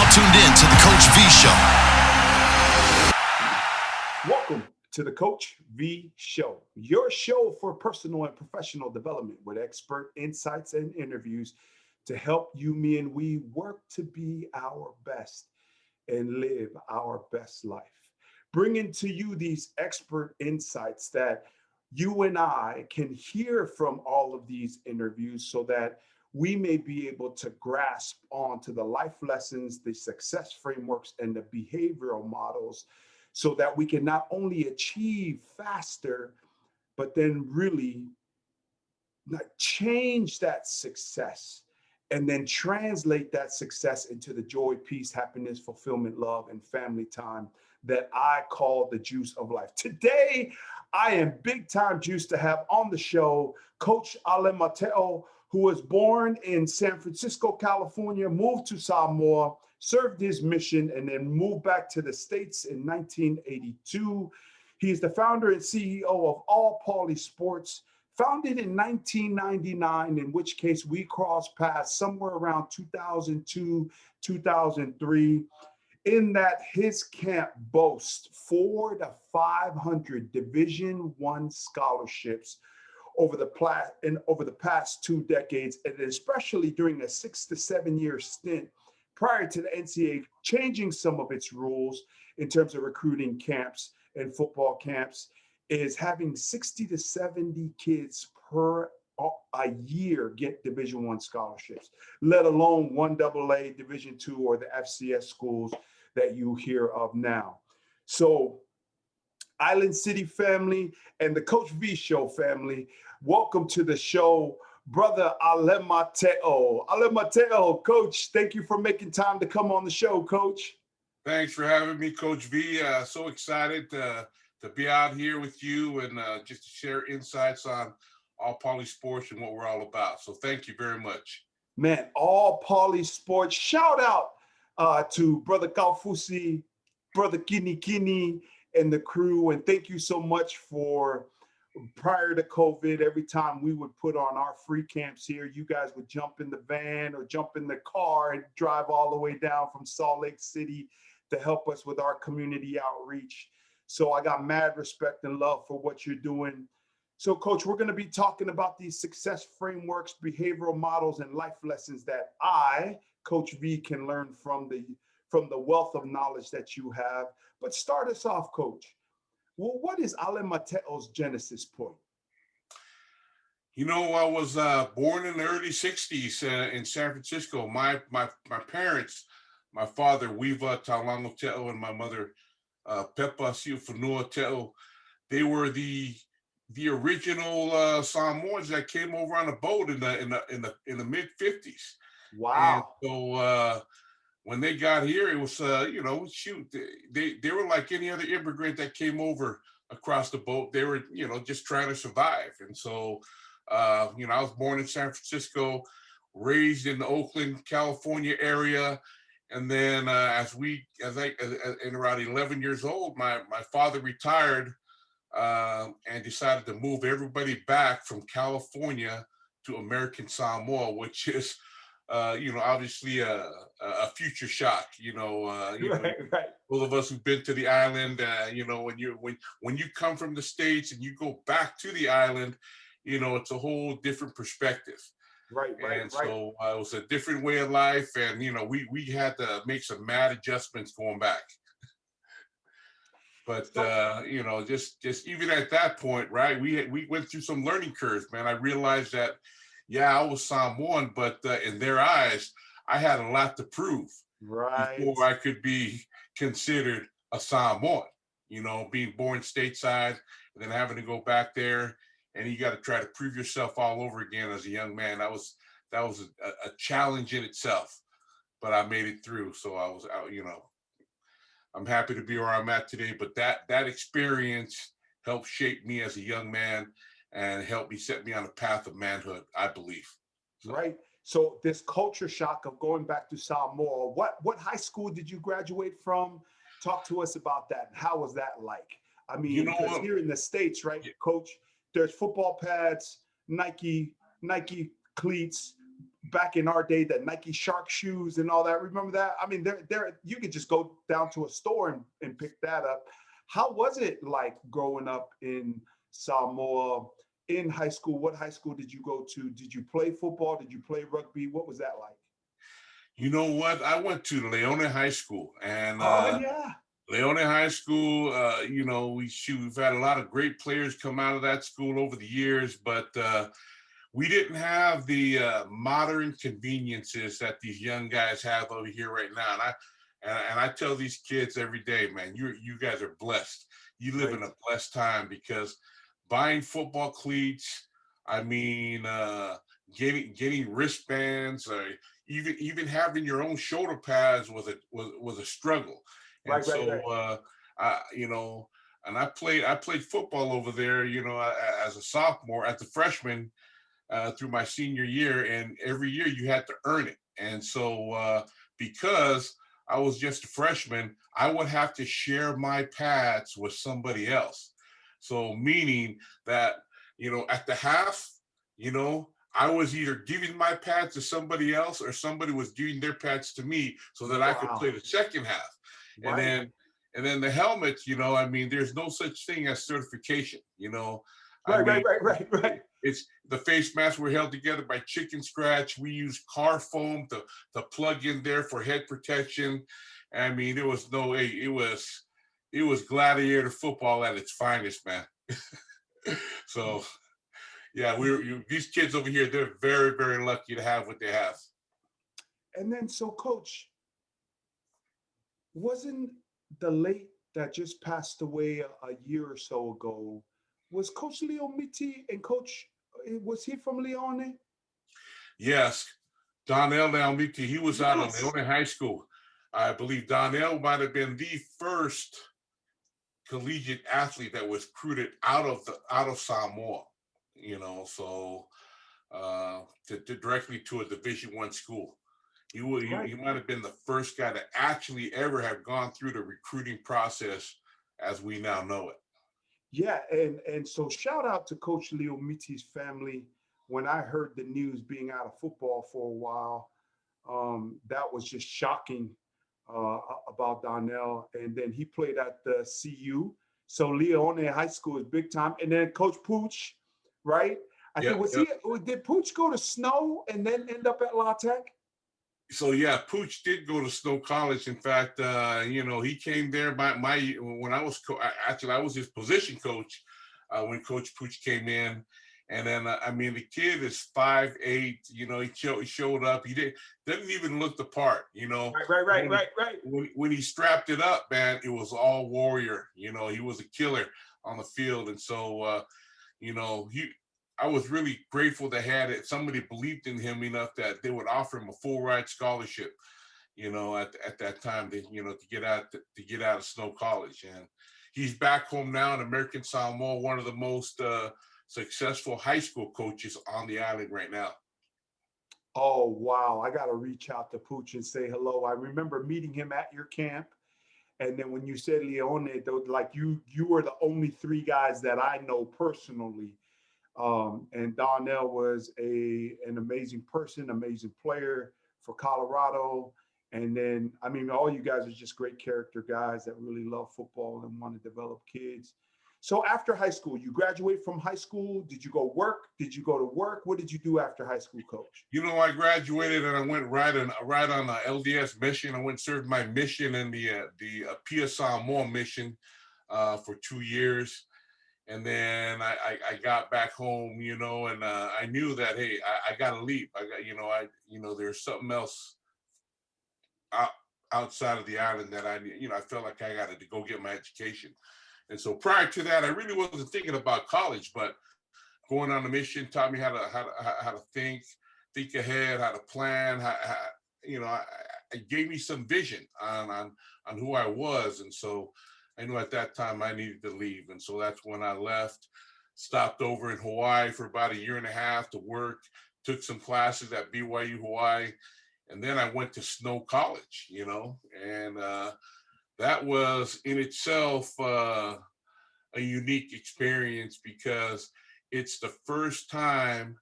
now tuned in to the Coach V Show. Welcome to the Coach V Show, your show for personal and professional development with expert insights and interviews to help you, me, and we work to be our best and live our best life. Bringing to you these expert insights that you and I can hear from all of these interviews so that we may be able to grasp onto the life lessons, the success frameworks, and the behavioral models so that we can not only achieve faster, but then really change that success and then translate that success into the joy, peace, happiness, fulfillment, love, and family time that I call the juice of life. Today, I am big time juiced to have on the show Coach Alema Teo, who was born in San Francisco, California, moved to Samoa, served his mission, and then moved back to the States in 1982. He is the founder and CEO of All Poly Sports, founded in 1999, in which case we crossed paths somewhere around 2002, 2003. In that his camp boasts 400 to 500 Division I scholarships over the past 2 decades, and especially during a 6 to 7 year stint prior to the NCAA changing some of its rules in terms of recruiting camps and football camps, is having 60 to 70 kids per a year get Division I scholarships, let alone 1AA, Division II, or the FCS schools that you hear of now. So Island City family and the Coach V Show family, welcome to the show, brother Alema Teo. Alema Teo, Coach, thank you for making time to come on the show, Coach. Thanks for having me, Coach V. So excited to be out here with you and just to share insights on All Poly Sports and what we're all about. So thank you very much. Man, All Poly Sports, shout out to Brother Kaufusi, Brother Kini, and the crew. And thank you so much for, prior to COVID, every time we would put on our free camps here, you guys would jump in the van or jump in the car and drive all the way down from Salt Lake City to help us with our community outreach. So I got mad respect and love for what you're doing. So, Coach, we're going to be talking about these success frameworks, behavioral models, and life lessons that I, Coach V, can learn from the wealth of knowledge that you have. But start us off, Coach. Well, what is Alema Teo's genesis point? You know, I was born in the early 60s in San Francisco. My parents, my father, Wiva Talango Teo, and my mother, Pepa Siufanua Teo, they were the original Samoans that came over on a boat in the mid 50s. Wow. And so when they got here, it was they were like any other immigrant that came over across the boat. They were just trying to survive. And so I was born in San Francisco, raised in the Oakland, California area. And then in around 11 years old, my father retired and decided to move everybody back from California to American Samoa, which is, obviously a future shock. Right. All of us who've been to the island, when you come from the States and you go back to the island, it's a whole different perspective. Right. So it was a different way of life, and we had to make some mad adjustments going back. But just even at that point, right? We went through some learning curves, man. I realized that, I was Samoan, but in their eyes, I had a lot to prove before I could be considered a Samoan. Being born stateside and then having to go back there, and you got to try to prove yourself all over again as a young man. That was a challenge in itself, but I made it through. So I was out, I'm happy to be where I'm at today, but that experience helped shape me as a young man and helped me set me on a path of manhood, I believe. Right. So this culture shock of going back to Samoa, what high school did you graduate from? Talk to us about that. How was that like? I mean, because here in the States, right, Coach, there's football pads, Nike cleats, back in our day, the Nike Shark shoes and all that. Remember that? I mean, there you could just go down to a store and pick that up. How was it like growing up in Samoa in high school? What high school did you go to? Did you play football? Did you play rugby? What was that like? You know what? I went to Leone High School, and Oh yeah. Leone High School, we've had a lot of great players come out of that school over the years, but we didn't have the modern conveniences that these young guys have over here right now. And I tell these kids every day, man, you guys are blessed. You live Right. in a blessed time, because buying football cleats, I mean, getting wristbands, even having your own shoulder pads was a struggle. And Right, right, so, right. and I played football over there, as a sophomore, as a freshman, through my senior year, and every year you had to earn it. And so, because I was just a freshman, I would have to share my pads with somebody else. So meaning that, at the half, I was either giving my pads to somebody else, or somebody was giving their pads to me, so that I could play Wow. the second half. And Right. then the helmets, I mean, there's no such thing as certification, I Right, mean, right, right, right, right. it's the face masks were held together by chicken scratch. We used car foam to plug in there for head protection. I mean, there was no way. It was gladiator football at its finest, man. So yeah, these kids over here, they're very, very lucky to have what they have. And then, so coach, wasn't the late that just passed away a year or so ago, was Coach Leo Mitti, and Coach, was he from Leone? Yes, Donnell Almiti, he was out of Yes. Leone High School. I believe Donnell might have been the first collegiate athlete that was recruited out of Samoa, so directly to a Division I school. Right. He might have been the first guy to actually ever have gone through the recruiting process as we now know it. Yeah, and so shout out to Coach Leo Mitti's family. When I heard the news being out of football for a while, that was just shocking about Donnell. And then he played at the CU. So Leone High School is big time. And then Coach Pooch, right? I think, Yep, was yep. he, did Pooch go to Snow and then end up at La Tech? So yeah, Pooch did go to Snow College. In fact, he came there when I was actually I was his position coach when Coach Pooch came in. And then I mean, the kid is 5'8". He showed up. He didn't even look the part. Right, right, right, When he, right, right. when he strapped it up, man, it was all warrior. He was a killer on the field. And so he I was really grateful they had it. Somebody believed in him enough that they would offer him a full ride scholarship, at that time, to get out of Snow College. And he's back home now in American Samoa, one of the most successful high school coaches on the island right now. Oh, wow. I got to reach out to Pooch and say hello. I remember meeting him at your camp. And then when you said Leone, like you were the only three guys that I know personally. And Donnell was an amazing person, amazing player for Colorado. And then, I mean, all you guys are just great character guys that really love football and want to develop kids. So after high school, you graduate from high school. Did you go work? Did you go to work? What did you do after high school, coach? I graduated and I went right on a LDS mission. I went and served my mission in the Pia Samoa mission for 2 years. And then I got back home, and I knew that, hey, I got to leave. There's something else outside of the island that I felt like I got to go get my education. And so prior to that, I really wasn't thinking about college, but going on a mission taught me how to think ahead, how to plan, it gave me some vision on who I was. And so I knew at that time I needed to leave. And so that's when I left, stopped over in Hawaii for about a year and a half to work, took some classes at BYU Hawaii. And then I went to Snow College, and that was in itself a unique experience, because it's the first time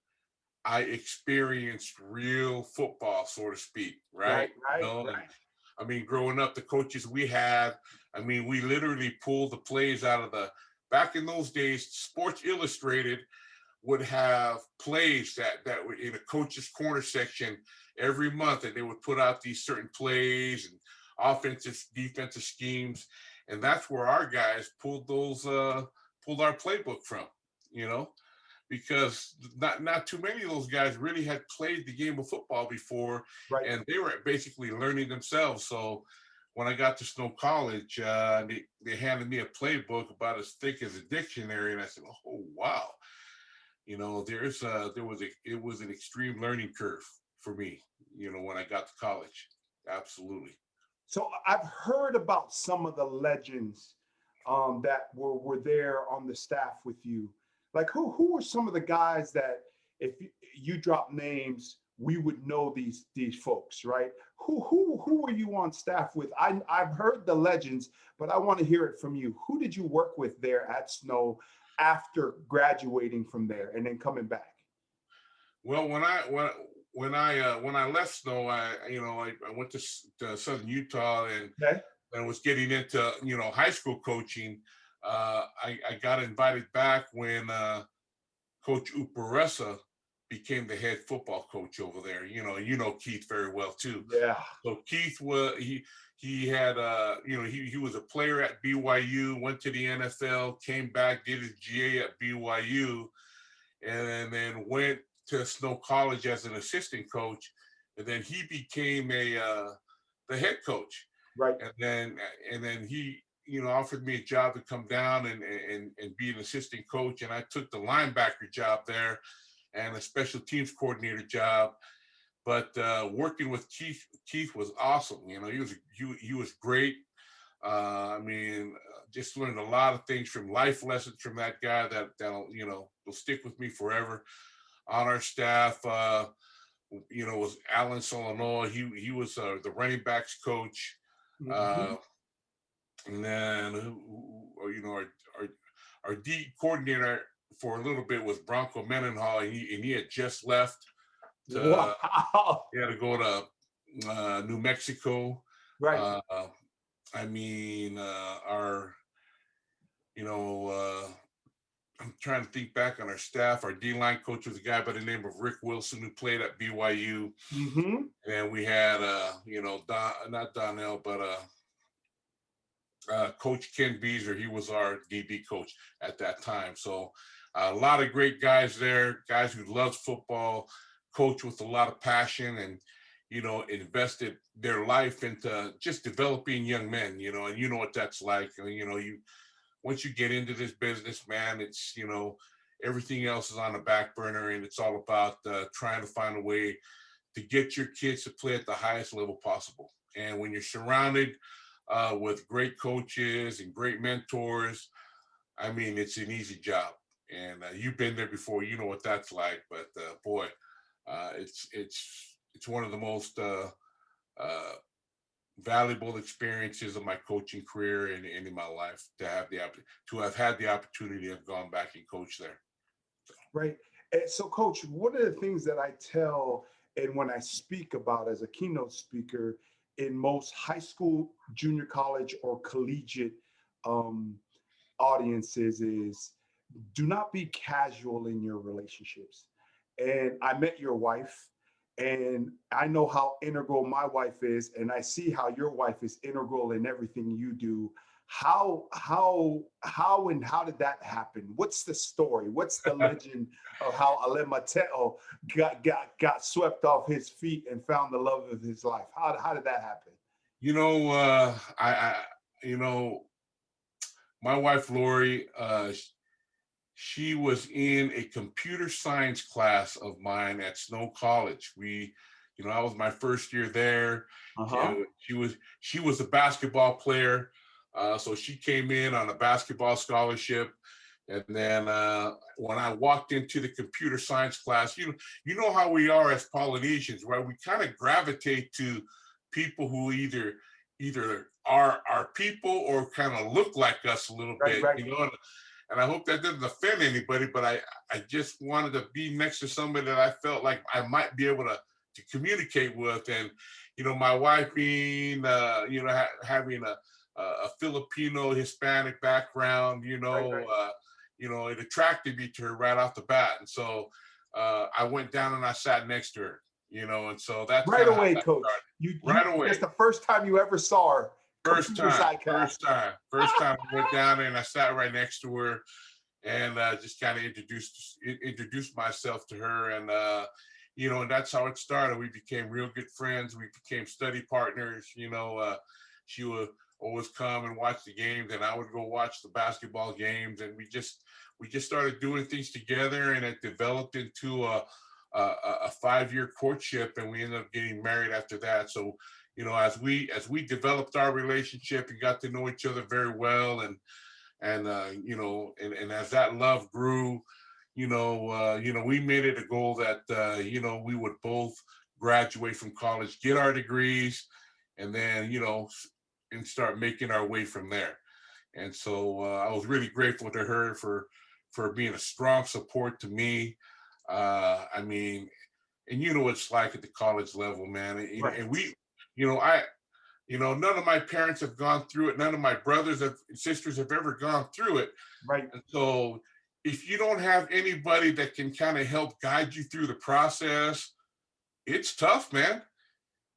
I experienced real football, so to speak, Right, right? You right, know, and right. I mean, growing up, the coaches we had, I mean, we literally pulled the plays out of back in those days, Sports Illustrated would have plays that were in a coach's corner section every month, and they would put out these certain plays and offensive, defensive schemes, and that's where our guys pulled our playbook from, you know, because not too many of those guys really had played the game of football before, Right. and they were basically learning themselves. So when I got to Snow College, they handed me a playbook about as thick as a dictionary, and I said, "Oh wow." You know, it was an extreme learning curve for me, you know, when I got to college. Absolutely. So I've heard about some of the legends that were there on the staff with you. Like who were some of the guys that if you drop names, we would know these folks, right? Who were you on staff with? I've heard the legends, but I want to hear it from you. Who did you work with there at Snow after graduating from there and then coming back? Well, when I left Snow, I went to Southern Utah, and Okay. I was getting into, you know, high school coaching. I got invited back when Coach Uparesa became the head football coach over there. You know Keith very well too. Yeah. So Keith was he had he was a player at BYU, went to the NFL, came back, did his GA at BYU, and then went to Snow College as an assistant coach, and then he became the head coach, Right. and then he, you know, offered me a job to come down and be an assistant coach, and I took the linebacker job there and a special teams coordinator job. But working with Keith was awesome. You know, he was great. I mean, just learned a lot of things from life lessons from that guy that'll, you know, will stick with me forever. On our staff, you know, was Alan Solano. He was the running backs coach. Hmm. Uh, and then you know, our D coordinator for a little bit was Bronco Mendenhall, and he had just left to Wow. he had to go to New Mexico. Right. Uh, I mean, our you know, I'm trying to think back on our staff. Our D line coach was a guy by the name of Rick Wilson who played at BYU, Hmm. and we had you know, not Donnell, but Coach Ken Beezer. He was our DB coach at that time. So a lot of great guys there, guys who loved football, coach with a lot of passion, and you know, invested their life into just developing young men. You know, and you know what that's like. You know, you once you get into this business, man, it's, you know, everything else is on the back burner, and it's all about trying to find a way to get your kids to play at the highest level possible. And when you're surrounded with great coaches and great mentors, I mean, it's an easy job. And you've been there before, you know what that's like. But boy, it's one of the most uh, valuable experiences of my coaching career and in my life to have had the opportunity of gone back and coach there. Right. And so, Coach, one of the things that I tell and when I speak about as a keynote speaker in most high school, junior college, or collegiate um, audiences is do not be casual in your relationships. And I met your wife, and I know how integral my wife is, and I see how your wife is integral in everything you do. How did that happen? What's the story? What's the legend of how Alema Teo got swept off his feet and found the love of his life? How did that happen? You know, you know, my wife Lori, she was in a computer science class of mine at Snow College. You know, I was my first year there. She, Uh-huh. she was a basketball player, so she came in on a basketball scholarship. And then when I walked into the computer science class, you know how we are as Polynesians, right? We kind of gravitate to people who either are our people or kind of look like us a little Right, bit, right. you know. and I hope that doesn't offend anybody, but I just wanted to be next to somebody that I felt like I might be able to communicate with. And, my wife being, having a Filipino Hispanic background, Right. it attracted me to her right off the bat. And so I went down and I sat next to her, and so that's Right kind of how away, that coach. started. You Right away. that's the first time you ever saw her. First Complete time, sidecast. first time I went down there and I sat right next to her, and just kind of introduced myself to her, and and that's how it started. We became real good friends. We became study partners. She would always come and watch the games, and I would go watch the basketball games, and we just started doing things together, and it developed into a 5-year courtship, and we ended up getting married after that. So, as we developed our relationship and got to know each other very well, and as that love grew, we made it a goal that we would both graduate from college, get our degrees, and then and start making our way from there. And so I was really grateful to her for being a strong support to me. I mean, and it's like at the college level, man. Right. And we, I, none of my parents have gone through it. None of my brothers and sisters have ever gone through it. Right. And so if you don't have anybody that can kind of help guide you through the process, it's tough, man.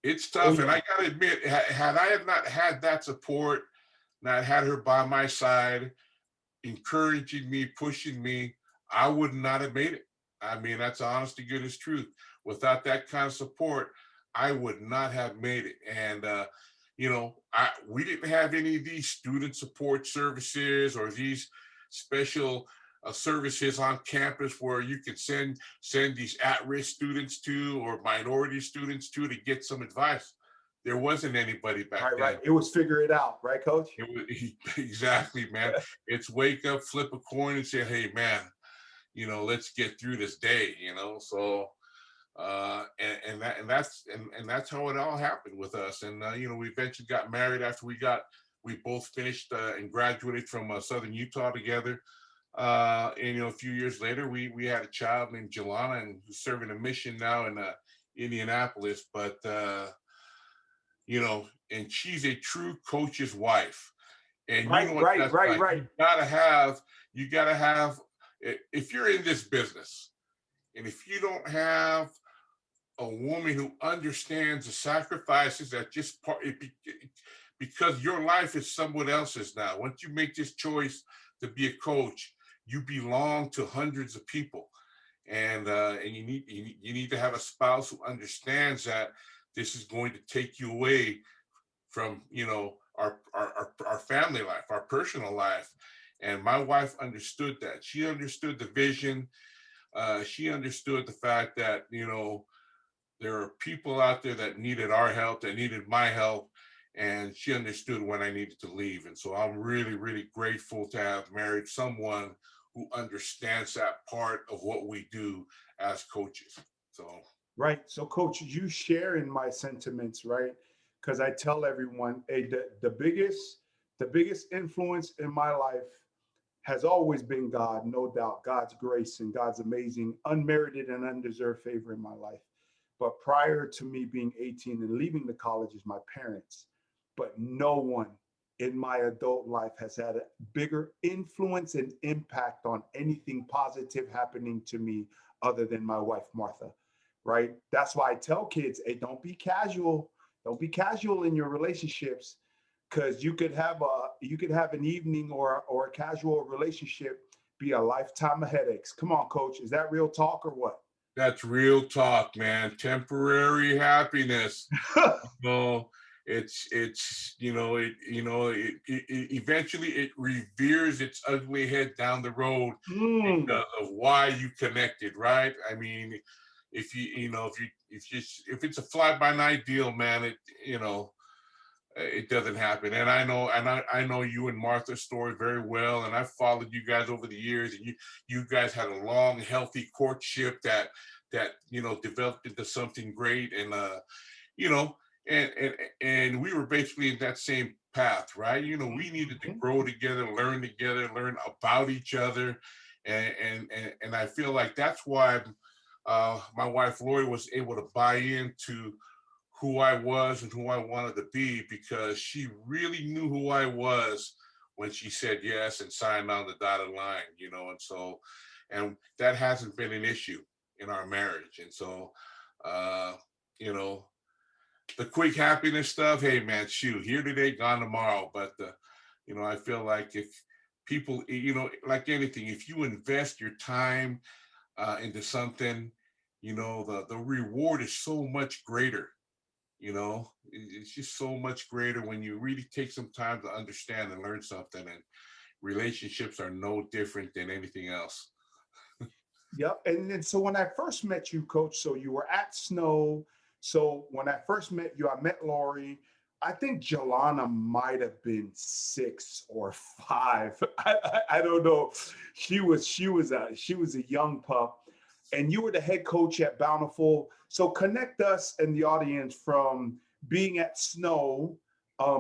It's tough. Oh, yeah. And I got to admit, had I have not had that support, not had her by my side, encouraging me, pushing me, I would not have made it. I mean, that's honest to goodness truth. Without that kind of support, I would not have made it. And, we didn't have any of these student support services or these special services on campus where you could send these at-risk students to, or minority students to get some advice. There wasn't anybody back then. Right. It was figure it out, right, coach? It was, exactly, man. It's wake up, flip a coin, and say, hey, man, let's get through this day, So and that's how it all happened with us. And we eventually got married after we both finished and graduated from Southern Utah together. And a few years later, we had a child named Jelana, and who's serving a mission now in Indianapolis. But and she's a true coach's wife. And right. You gotta have, if you're in this business, and if you don't have a woman who understands the sacrifices that because your life is someone else's now. Once you make this choice to be a coach, you belong to hundreds of people, and you need to have a spouse who understands that this is going to take you away from our family life, our personal life. And my wife understood that. She understood the vision. She understood the fact that there are people out there that needed our help, that needed my help, and she understood when I needed to leave. And so I'm really, really grateful to have married someone who understands that part of what we do as coaches. So right. So, coach, you share in my sentiments, right? Because I tell everyone, hey, the biggest influence in my life has always been God, no doubt. God's grace and God's amazing, unmerited and undeserved favor in my life. But prior to me being 18 and leaving the college is my parents. But no one in my adult life has had a bigger influence and impact on anything positive happening to me other than my wife, Martha, right? That's why I tell kids, hey, don't be casual. Don't be casual in your relationships, because you could have an evening or a casual relationship be a lifetime of headaches. Come on, coach. Is that real talk or what? That's real talk, man. Temporary happiness. It's eventually it reveres its ugly head down the road because of why you connected, right? I mean, if it's a fly by night deal, man, it doesn't happen. And I know you and Martha's story very well, and I've followed you guys over the years, and you guys had a long, healthy courtship that developed into something great. And and we were basically in that same path, right? You know, we needed to grow together, learn about each other. And I feel like that's why my wife Lori was able to buy into who I was and who I wanted to be, because she really knew who I was when she said yes and signed on the dotted line, you know. And so, and that hasn't been an issue in our marriage. And so, you know, the quick happiness stuff, hey man, shoot, here today, gone tomorrow. But you know, I feel like if people, you know, like anything, if you invest your time into something, you know, the reward is so much greater. You know, it's just so much greater when you really take some time to understand and learn something. And relationships are no different than anything else. Yep. And then so when I first met you, Coach, so you were at Snow. So when I first met you, I met Lori. I think Jelana might have been 6 or 5. I don't know. She was a young pup, and you were the head coach at Bountiful. So connect us and the audience from being at Snow,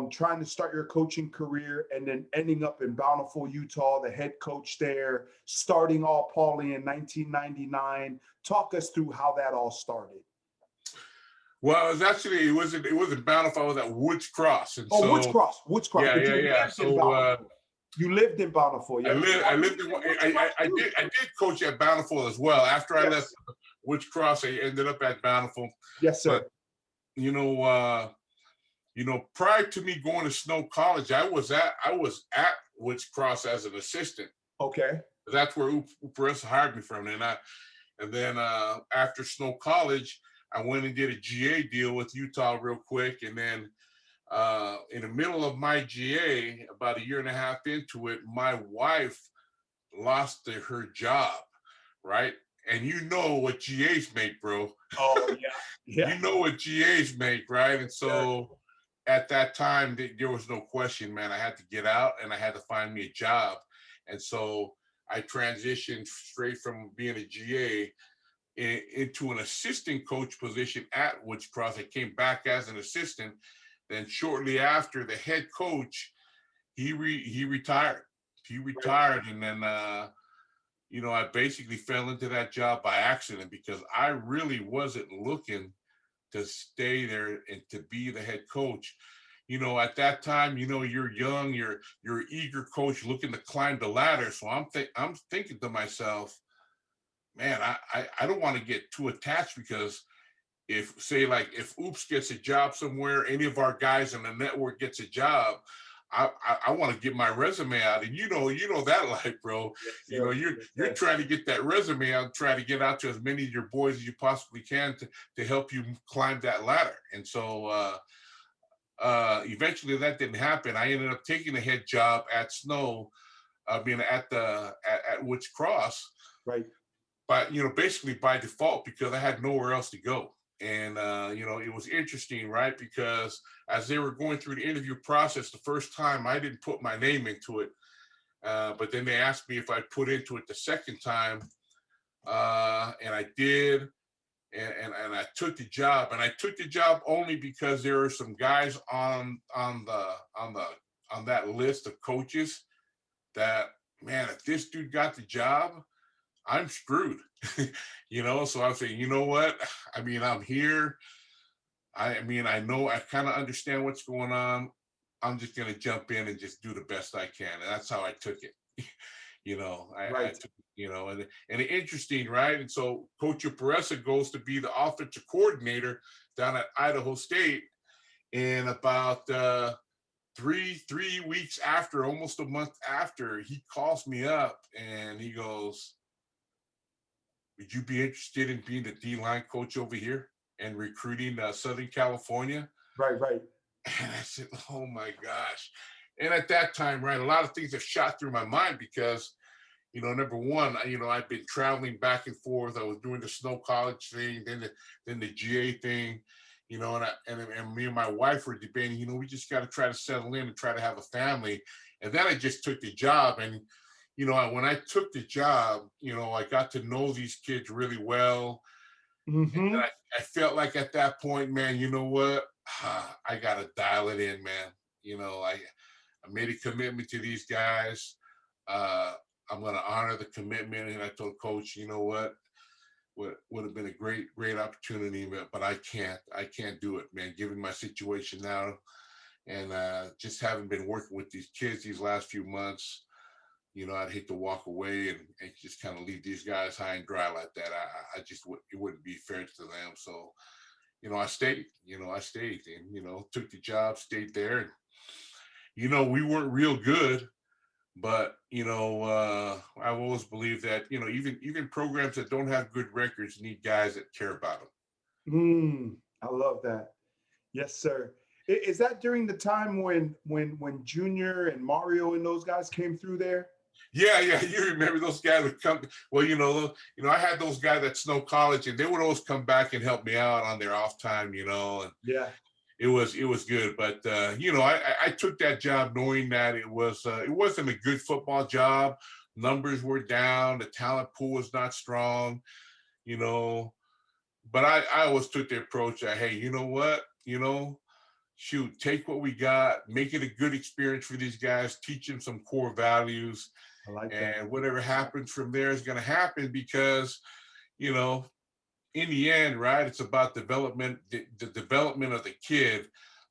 trying to start your coaching career, and then ending up in Bountiful, Utah, the head coach there, starting All Pauley in 1999. Talk us through how that all started. Well, it wasn't Bountiful. I was at Woods Cross, and Oh, Woods Cross. yeah, But yeah, you yeah. lived in Bountiful. You lived in Bountiful, yeah. I lived in. I did coach at Bountiful as well. After I left Woods Cross, I ended up at Bountiful. Yes, sir. But, you know, prior to me going to Snow College, I was at Woods Cross as an assistant. Okay. That's where Upress hired me from, and then after Snow College, I went and did a GA deal with Utah real quick, and then in the middle of my GA, about a year and a half into it, my wife lost her job, right? And you know what GAs make, bro. Oh yeah. You know what GAs make, right? And so at that time, there was no question, man. I had to get out and I had to find me a job. And so I transitioned straight from being a GA into an assistant coach position at Woods Cross. I came back as an assistant. Then shortly after, the head coach, he retired. He retired, and then you know, I basically fell into that job by accident, because I really wasn't looking to stay there and to be the head coach. You know, at that time, you know, you're young, you're an eager coach looking to climb the ladder. So I'm thinking to myself, man, I don't want to get too attached, because if Oops gets a job somewhere, any of our guys in the network gets a job, I want to get my resume out. And you know that life, bro. Yes, you know, you're trying to get that resume out, try to get out to as many of your boys as you possibly can to help you climb that ladder. And so eventually that didn't happen. I ended up taking a head job at Snow, being at Woods Cross. Right. But, you know, basically by default, because I had nowhere else to go. And, you know, it was interesting, right? Because as they were going through the interview process, the first time I didn't put my name into it. But then they asked me if I put into it the second time. And I did. And I took the job. And I took the job only because there were some guys on that list of coaches that, man, if this dude got the job, I'm screwed. You know, so I'm saying, you know what? I mean, I'm here. I mean, I know, I kind of understand what's going on. I'm just going to jump in and just do the best I can. And that's how I took it. You know, I took, you know, and interesting, right? And so Coach Peressa goes to be the offensive coordinator down at Idaho State. And about 3 weeks after, almost a month after, he calls me up and he goes, would you be interested in being the D-line coach over here and recruiting Southern California? Right. And I said, oh my gosh. And at that time, right, a lot of things have shot through my mind because, you know, number one, you know, I've been traveling back and forth. I was doing the Snow College thing, then the GA thing, you know, and me and my wife were debating, you know, we just got to try to settle in and try to have a family. And then I just took the job. And, you know, when I took the job, you know, I got to know these kids really well. Mm-hmm. And I felt like at that point, man, you know what? I got to dial it in, man. I made a commitment to these guys. I'm going to honor the commitment. And I told coach, you know what would have been a great opportunity, but I can't do it, man, given my situation now. And just having been working with these kids these last few months, I'd hate to walk away and just kind of leave these guys high and dry like that. I just it wouldn't be fair to them. So, I stayed, and, took the job, stayed there. And, we weren't real good, but, I've always believed that, even programs that don't have good records need guys that care about them. I love that. Yes, sir. Is that during the time when Junior and Mario and those guys came through there? Yeah, you remember those guys would come. Well, I had those guys at Snow College, and they would always come back and help me out on their off time, and yeah, it was good. But I took that job knowing that it wasn't a good football job. Numbers were down, the talent pool was not strong, but I always took the approach that, hey, you know what, shoot, take what we got, make it a good experience for these guys, teach them some core values. I like and that. Whatever happens from there is going to happen because, in the end, right, it's about development, the development of the kid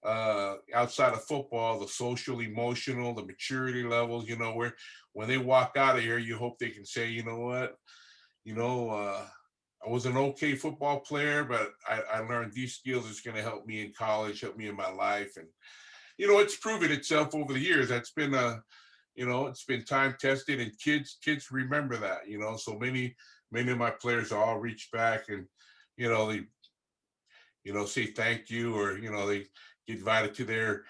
outside of football, the social, emotional, the maturity levels, where when they walk out of here, you hope they can say, you know what, I was an okay football player, but I learned these skills that's going to help me in college, help me in my life. And, it's proven itself over the years. That's been it's been time tested, and kids remember that, so many of my players all reach back and, they, say thank you, or, they get invited to their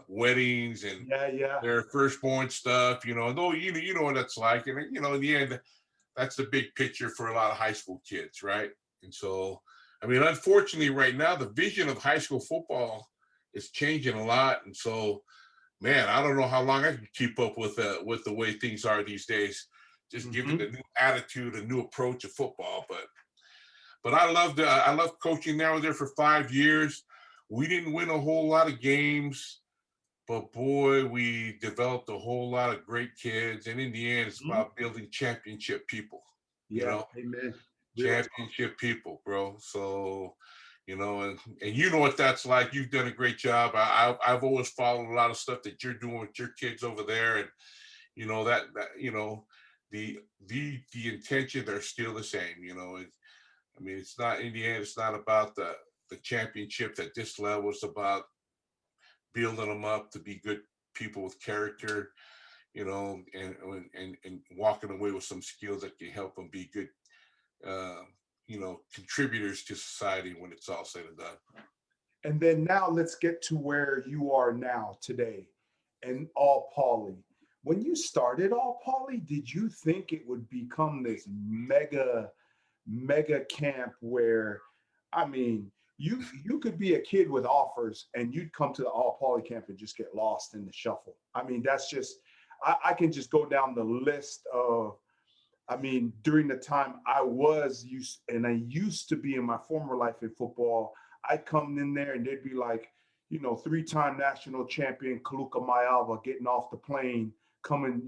weddings and Yeah. their firstborn stuff, though, you know what that's like. And, in the end, that's the big picture for a lot of high school kids, right? And so, unfortunately, right now, the vision of high school football is changing a lot. And so, man, I don't know how long I can keep up with the way things are these days, just given the new attitude and new approach of football. But I loved coaching. Now I was there for 5 years. We didn't win a whole lot of games, but boy, we developed a whole lot of great kids. And in the end, it's about building championship people. Yeah, amen. Championship people, bro. So, and you know what that's like. You've done a great job. I've always followed a lot of stuff that you're doing with your kids over there, and the intentions are still the same. It's not, in the end, it's not about the championships at this level. It's about building them up to be good people with character, and walking away with some skills that can help them be good, contributors to society when it's all said and done. And then now let's get to where you are now today, and All Poly. When you started All Poly, did you think it would become this mega camp where, you could be a kid with offers and you'd come to the All Poly camp and just get lost in the shuffle? That's just, I can just go down the list of, during the time I used to be in my former life in football, I'd come in there and they'd be like, 3-time national champion Kaluka Maiava getting off the plane, coming,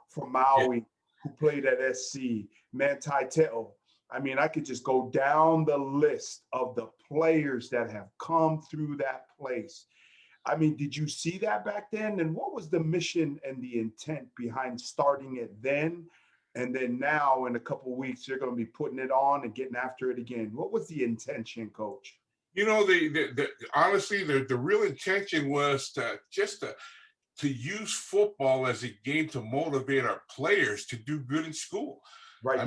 from Maui, who played at SC, Manti Teo. I could just go down the list of the players that have come through that place. Did you see that back then? And what was the mission and the intent behind starting it then? And then now in a couple of weeks, you're going to be putting it on and getting after it again. What was the intention, Coach? Honestly, the real intention was to use football as a game to motivate our players to do good in school. Right.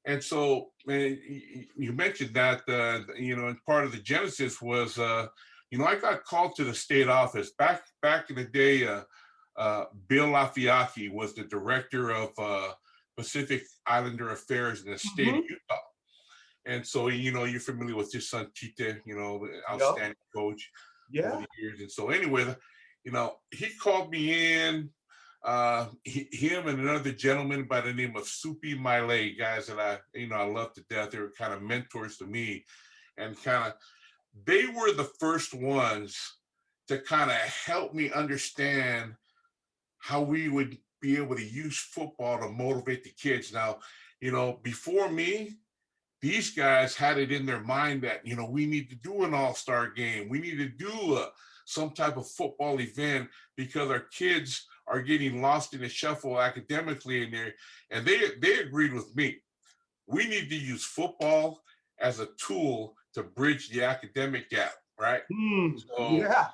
And so, man, you mentioned that, and part of the genesis was, I got called to the state office back in the day. Bill Lafiaki was the director of Pacific Islander Affairs in the state of Utah. And so, you're familiar with his son, Tite, outstanding coach over the years. And so anyway, he called me in, him and another gentleman by the name of Supi Miley, guys that I love to death. They were kind of mentors to me, and they were the first ones to kind of help me understand how we would be able to use football to motivate the kids. Now, before me, these guys had it in their mind that, we need to do an all-star game. We need to do some type of football event because our kids are getting lost in the shuffle academically in there. And they agreed with me. We need to use football as a tool to bridge the academic gap, right? So, yeah.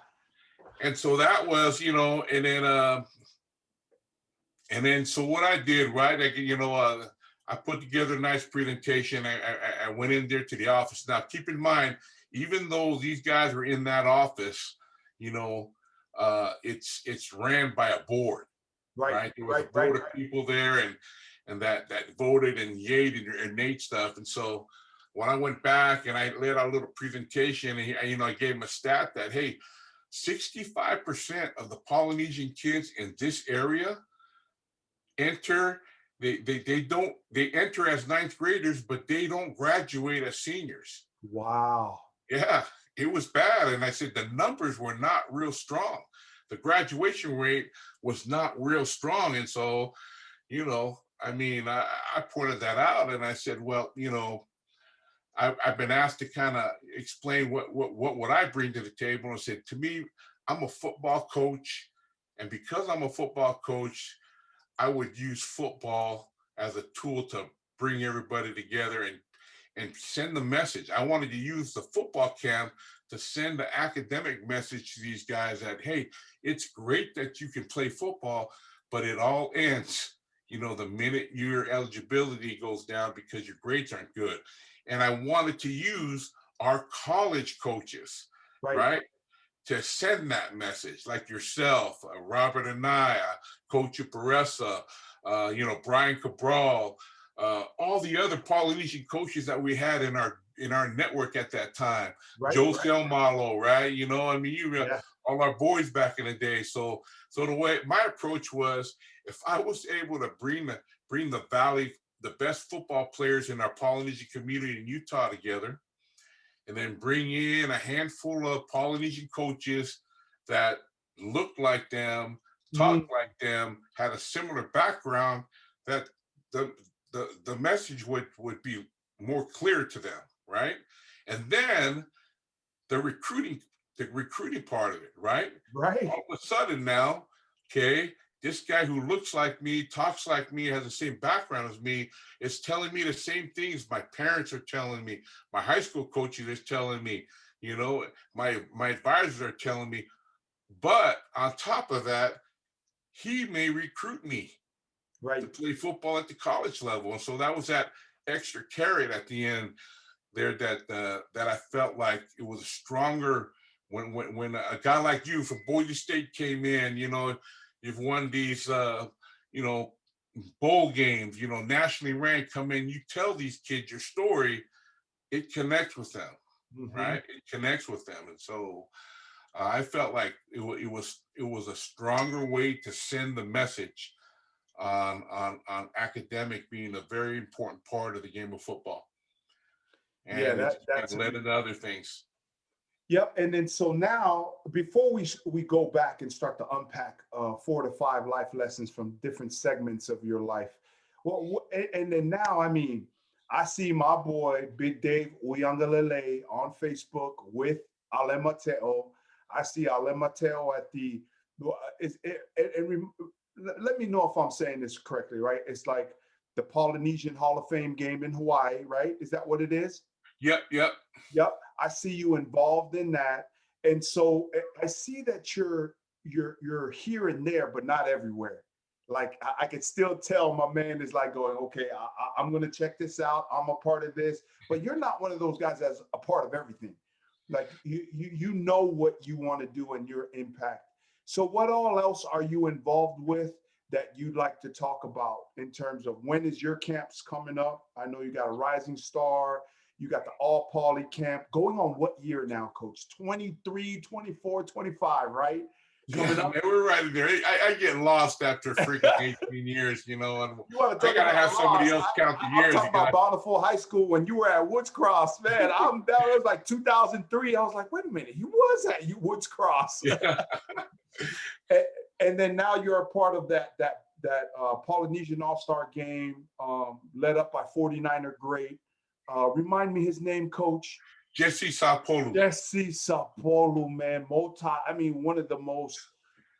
And so that was, so what I did, right? I put together a nice presentation. I went in there to the office. Now, keep in mind, even though these guys were in that office, it's ran by a board, right? There was a board of people there, and that voted and yayed and nayed stuff. And so when I went back and I laid out a little presentation, and I gave them a stat that, hey, 65% of the Polynesian kids in this area enter. They enter as ninth graders, but they don't graduate as seniors. Wow. Yeah, it was bad. And I said the numbers were not real strong. The graduation rate was not real strong. And so, I pointed that out, and I said, well, I've been asked to kind of explain what would I bring to the table. And I said, to me, I'm a football coach. And because I'm a football coach, I would use football as a tool to bring everybody together and send the message. I wanted to use the football camp to send the academic message to these guys that, hey, it's great that you can play football, but it all ends, the minute your eligibility goes down because your grades aren't good. And I wanted to use our college coaches, right? To send that message, like yourself, Robert and I, Coach Peressa, Brian Cabral, all the other Polynesian coaches that we had in our network at that time, Joe Selmalo, right? All our boys back in the day. So the way my approach was, if I was able to bring the Valley, the best football players in our Polynesian community in Utah together, and then bring in a handful of Polynesian coaches that looked like them, talked like them, had a similar background, that the message would be more clear to them, right? And then the recruiting part of it, right? All of a sudden now, okay, this guy who looks like me, talks like me, has the same background as me, is telling me the same things my parents are telling me, my high school coaches is telling me, my advisors are telling me. But on top of that, he may recruit me to play football at the college level. And so that was that extra carrot at the end there that I felt like it was stronger when a guy like you from Boise State came in. You've won these, bowl games, nationally ranked, come in, you tell these kids your story, it connects with them, right? It connects with them. And so I felt like it was a stronger way to send the message on academic being a very important part of the game of football. And that's led into other things. Yep. And then so now, before we go back and start to unpack 4 to 5 life lessons from different segments of your life, well, and then now, I see my boy Big Dave Uyangalele on Facebook with Alema Teo. I see Alema Teo at the let me know if I'm saying this correctly, right? It's like the Polynesian Hall of Fame game in Hawaii, right? Is that what it is? Yep. I see you involved in that. And so I see that you're here and there, but not everywhere. Like I could still tell my man is like going, okay, I'm going to check this out. I'm a part of this, but you're not one of those guys that's a part of everything. Like you know what you want to do and your impact. So what all else are you involved with that you'd like to talk about in terms of when is your camps coming up? I know you got a Rising Star. You got the All Poly camp going on what year now, Coach? 23, 24, 25, right? coming Yeah, up. man, we're right in there. I get lost after freaking 18 years, you know, and You want to I talk gotta about have somebody lost? else count the I'm years talking because about Bountiful High School when you were at Woods Cross, man. That was like 2003. I was like, wait a minute, you was at Woods Cross, yeah. and then now you're a part of that Polynesian All-Star game, led up by 49er great. Remind me his name, Coach. Jesse Sapolu. Jesse Sapolu, man, one of the most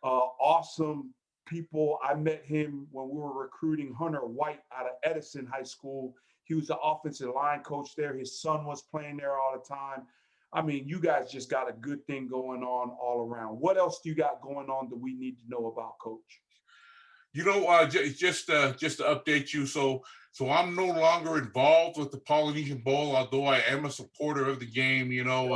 awesome people. I met him when we were recruiting Hunter White out of Edison High School. He was the offensive line coach there. His son was playing there all the time. I mean, you guys just got a good thing going on all around. What else do you got going on that we need to know about, Coach? You know, just to update you, so I'm no longer involved with the Polynesian Bowl, although I am a supporter of the game. You know,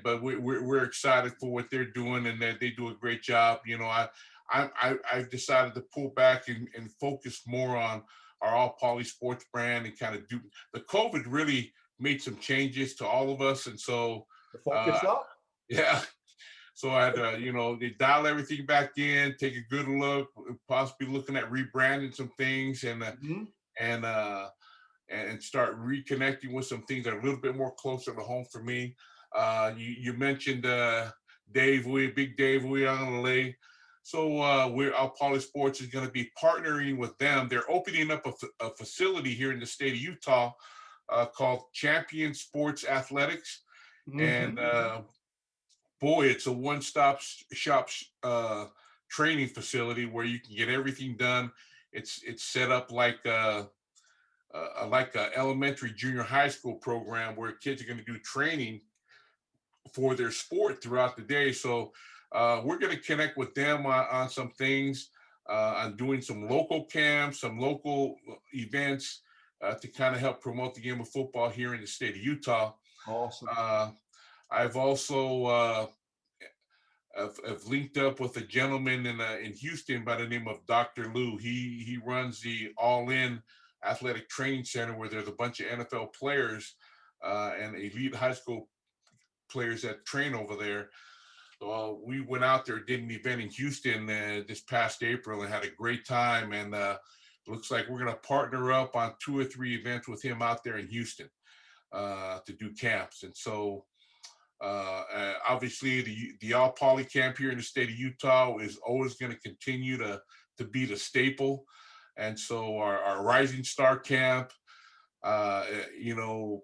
but we're excited for what they're doing, and they do a great job. You know, I've decided to pull back and focus more on our All Poly Sports brand and kind of do the COVID really made some changes to all of us, and so The focus up. yeah. So I had to, they dial everything back in, take a good look, possibly looking at rebranding some things and start reconnecting with some things that are a little bit more closer to home for me. You mentioned Big Dave Uyangale. So our Poly Sports is going to be partnering with them. They're opening up a facility here in the state of Utah called Champion Sports Athletics. And boy, it's a one-stop shop training facility where you can get everything done. It's set up like a elementary, junior high school program where kids are going to do training for their sport throughout the day. So we're going to connect with them on some things, on doing some local camps, some local events to kind of help promote the game of football here in the state of Utah. Awesome. I've also I've linked up with a gentleman in Houston by the name of Dr. Lou. He runs the All In Athletic Training Center where there's a bunch of NFL players and elite high school players that train over there. So we went out there, did an event in Houston this past April and had a great time. And looks like we're going to partner up on 2 or 3 events with him out there in Houston to do camps. And so obviously the All Poly camp here in the state of Utah is always going to continue to be the staple. And so our Rising Star camp, one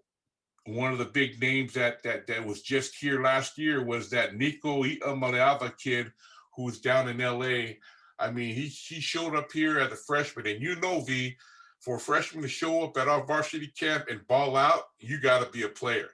of the big names that was just here last year was that Nico Maleava kid who was down in LA. I mean, he showed up here as a freshman, and V, for a freshman to show up at our varsity camp and ball out, you got to be a player.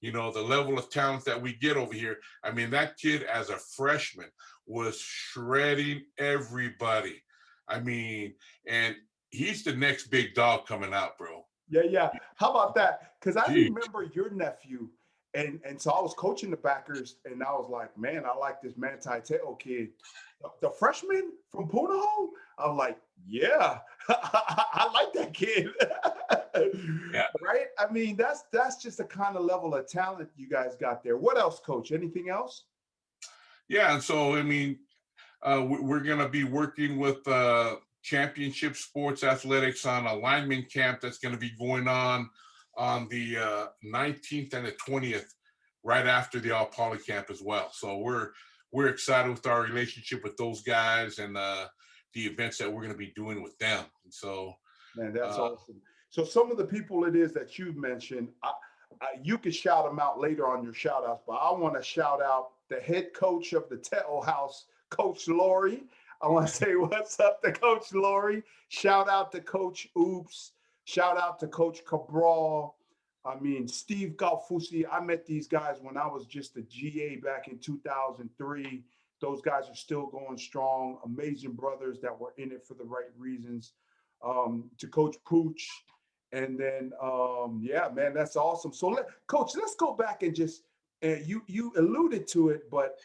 The level of talent that we get over here. I mean, that kid as a freshman was shredding everybody. I mean, and he's the next big dog coming out, bro. Yeah. How about that? Because I remember your nephew, and so I was coaching the backers, and I was like, man, I like this Alema Teo kid. The freshman from Punahou? I was like, yeah, I like that kid. Yeah. Right? I mean, that's just the kind of level of talent you guys got there. What else, Coach? Anything else? Yeah, and so, I mean, we're going to be working with Championship Sports Athletics on a lineman camp that's going to be going on the 19th and the 20th, right after the All Poly camp as well. So we're excited with our relationship with those guys and the events that we're going to be doing with them. And so, man, that's awesome. So some of the people it is that you've mentioned, you can shout them out later on your shout outs, but I want to shout out the head coach of the Teo House, Coach Laurie. I want to say what's up to Coach Laurie. Shout out to Coach Oops. Shout out to Coach Cabral. I mean, Steve Galfusi. I met these guys when I was just a GA back in 2003. Those guys are still going strong. Amazing brothers that were in it for the right reasons. To Coach Pooch. And then, yeah, man, that's awesome. So, Coach, let's go back and just, you alluded to it, but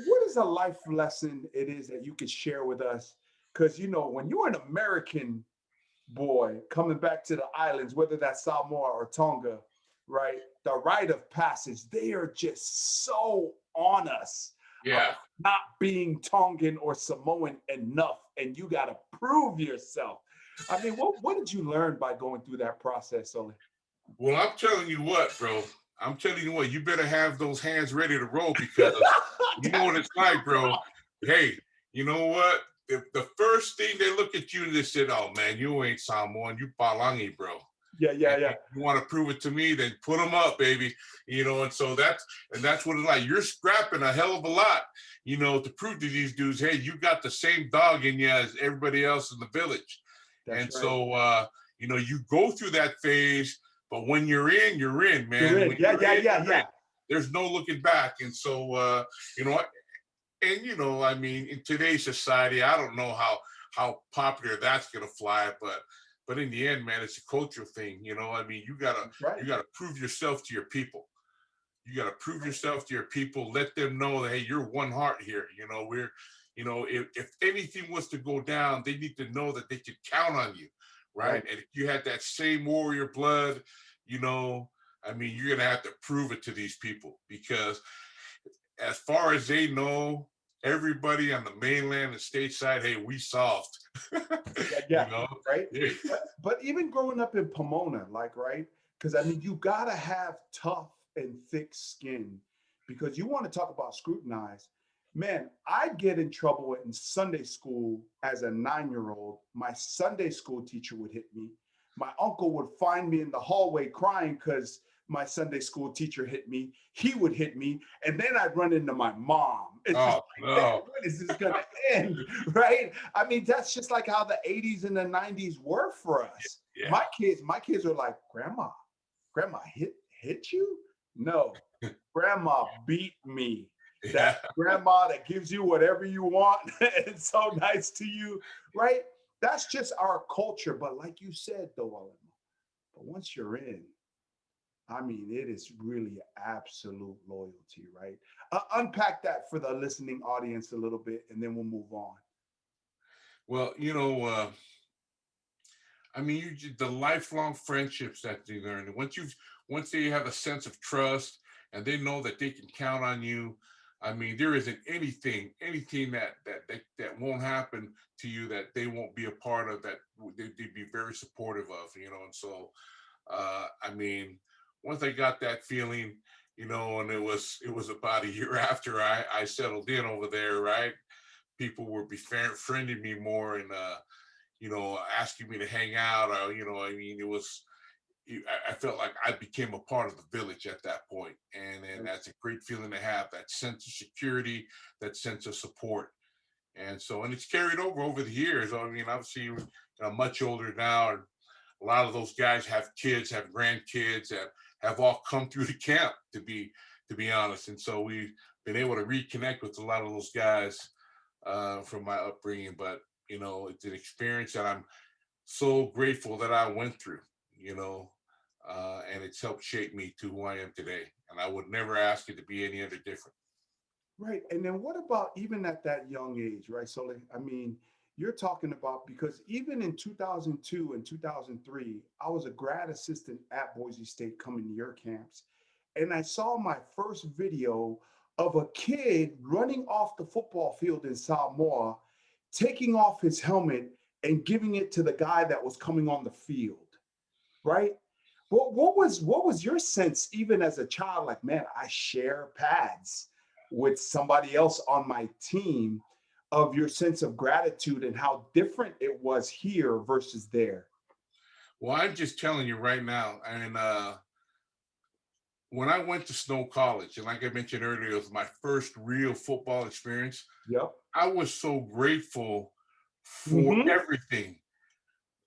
what is a life lesson it is that you could share with us? Because, when you're an American boy coming back to the islands, whether that's Samoa or Tonga, right, the rite of passage, they are just so on us. Yeah. not being Tongan or Samoan enough, and you got to prove yourself. I mean, what did you learn by going through that process, Oli? Well, I'm telling you what, bro. I'm telling you what, you better have those hands ready to roll because you know what it's like, bro. Hey, you know what? If the first thing they look at you and they said, "Oh man, you ain't Samoan, you Palangi, bro." Yeah, yeah, And yeah. you want to prove it to me, then put them up, baby. And so that's what it's like. You're scrapping a hell of a lot, to prove to these dudes, hey, you got the same dog in you as everybody else in the village. That's And right. so you go through that phase, but when you're in, man. You're in. When Yeah, you're in, yeah, you're yeah. in. There's no looking back. And so I mean, in today's society, I don't know how popular that's gonna fly, but in the end, man, it's a cultural thing. I mean, you gotta prove yourself to your people. You gotta prove yourself to your people. Let them know that, hey, you're one heart here. If anything was to go down, they need to know that they can count on you, right? And if you had that same warrior blood, I mean, you're gonna have to prove it to these people because as far as they know, everybody on the mainland and stateside, hey, we soft. Yeah. Right. Yeah. But even growing up in Pomona, right? Because I mean, you gotta have tough and thick skin because you want to talk about scrutinized. Man, I get in trouble in Sunday school as a 9-year-old. My Sunday school teacher would hit me. My uncle would find me in the hallway crying because my Sunday school teacher hit me. He would hit me, and then I'd run into my mom. It's just like, man, when is this gonna end? Right? I mean, that's just like how the 80s and the 90s were for us. Yeah. My kids are like, Grandma hit you? No, Grandma beat me. That grandma that gives you whatever you want and so nice to you, right? That's just our culture. But like you said, though, Alema, but once you're in, I mean, it is really absolute loyalty, right? Unpack that for the listening audience a little bit, and then we'll move on. Well, I mean, the lifelong friendships that they learn. Once they have a sense of trust and they know that they can count on you. I mean, there isn't anything that won't happen to you that they won't be a part of. That they'd be very supportive of. And so, I mean, once I got that feeling, and it was about a year after I settled in over there, right? People were befriending me more and asking me to hang out. Or, I mean, I felt like I became a part of the village at that point. And that's a great feeling to have, that sense of security, that sense of support. And it's carried over the years. I mean, obviously, I'm much older now, and a lot of those guys have kids, have grandkids, have all come through the camp, to be honest. And so we've been able to reconnect with a lot of those guys from my upbringing. But it's an experience that I'm so grateful that I went through. And it's helped shape me to who I am today. And I would never ask it to be any other different. Right. And then what about even at that young age, right? So, I mean, you're talking about, because even in 2002 and 2003, I was a grad assistant at Boise State coming to your camps. And I saw my first video of a kid running off the football field in Samoa, taking off his helmet and giving it to the guy that was coming on the field, right? What was your sense even as a child? Like, man, I share pads with somebody else on my team, of your sense of gratitude and how different it was here versus there. Well, I'm just telling you right now, and when I went to Snow College, and like I mentioned earlier, it was my first real football experience. Yep. I was so grateful for everything.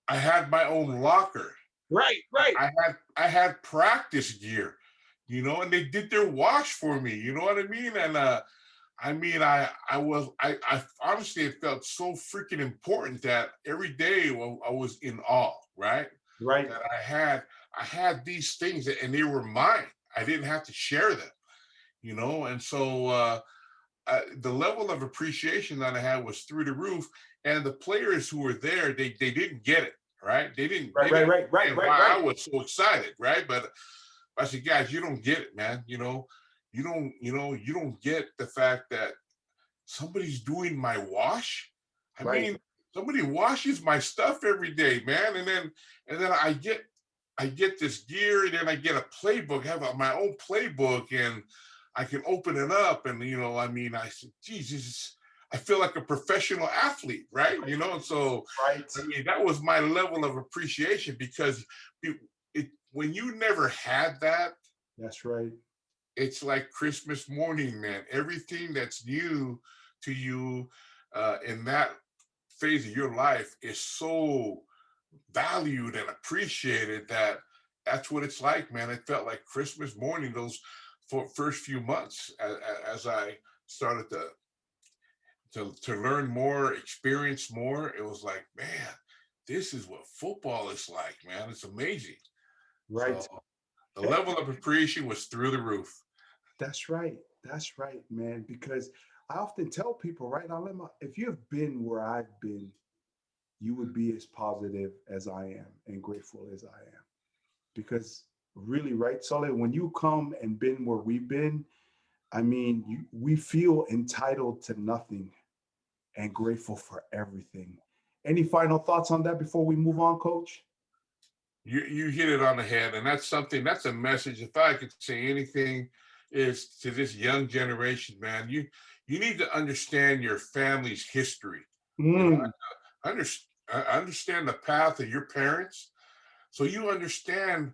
I had my own locker. Right. I had practice gear, and they did their wash for me. You know what I mean? And I mean, I honestly, it felt so freaking important that every day I was in awe, right? Right. That I had these things and they were mine. I didn't have to share them, and so the level of appreciation that I had was through the roof. And the players who were there, they didn't get it, right? They didn't. Right. I was so excited, right? But I said, guys, you don't get it, man. You don't get the fact that somebody's doing my wash. I Right. mean, somebody washes my stuff every day, man. And then I get this gear, and then I get a playbook, have my own playbook, and I can open it up. And, I mean, I said, Jesus, I feel like a professional athlete, right? And so, Right. I mean, that was my level of appreciation, because when you never had that, That's right. it's like Christmas morning, man. Everything that's new to you in that phase of your life is so valued and appreciated that that's what it's like, man. It felt like Christmas morning those first few months, as I started to learn more, experience more. It was like, man, this is what football is like, man. It's amazing. So Right. the level of appreciation was through the roof. That's right. That's right, man. Because I often tell people, right, Alema, if you've been where I've been, you would be as positive as I am and grateful as I am. Because really, right, Sully, when you come and been where we've been, I mean, we feel entitled to nothing and grateful for everything. Any final thoughts on that before we move on, Coach? You hit it on the head, and that's a message. If I could say anything, is to this young generation, man. You need to understand your family's history. You know, Mm, under, understand the path of your parents, so you understand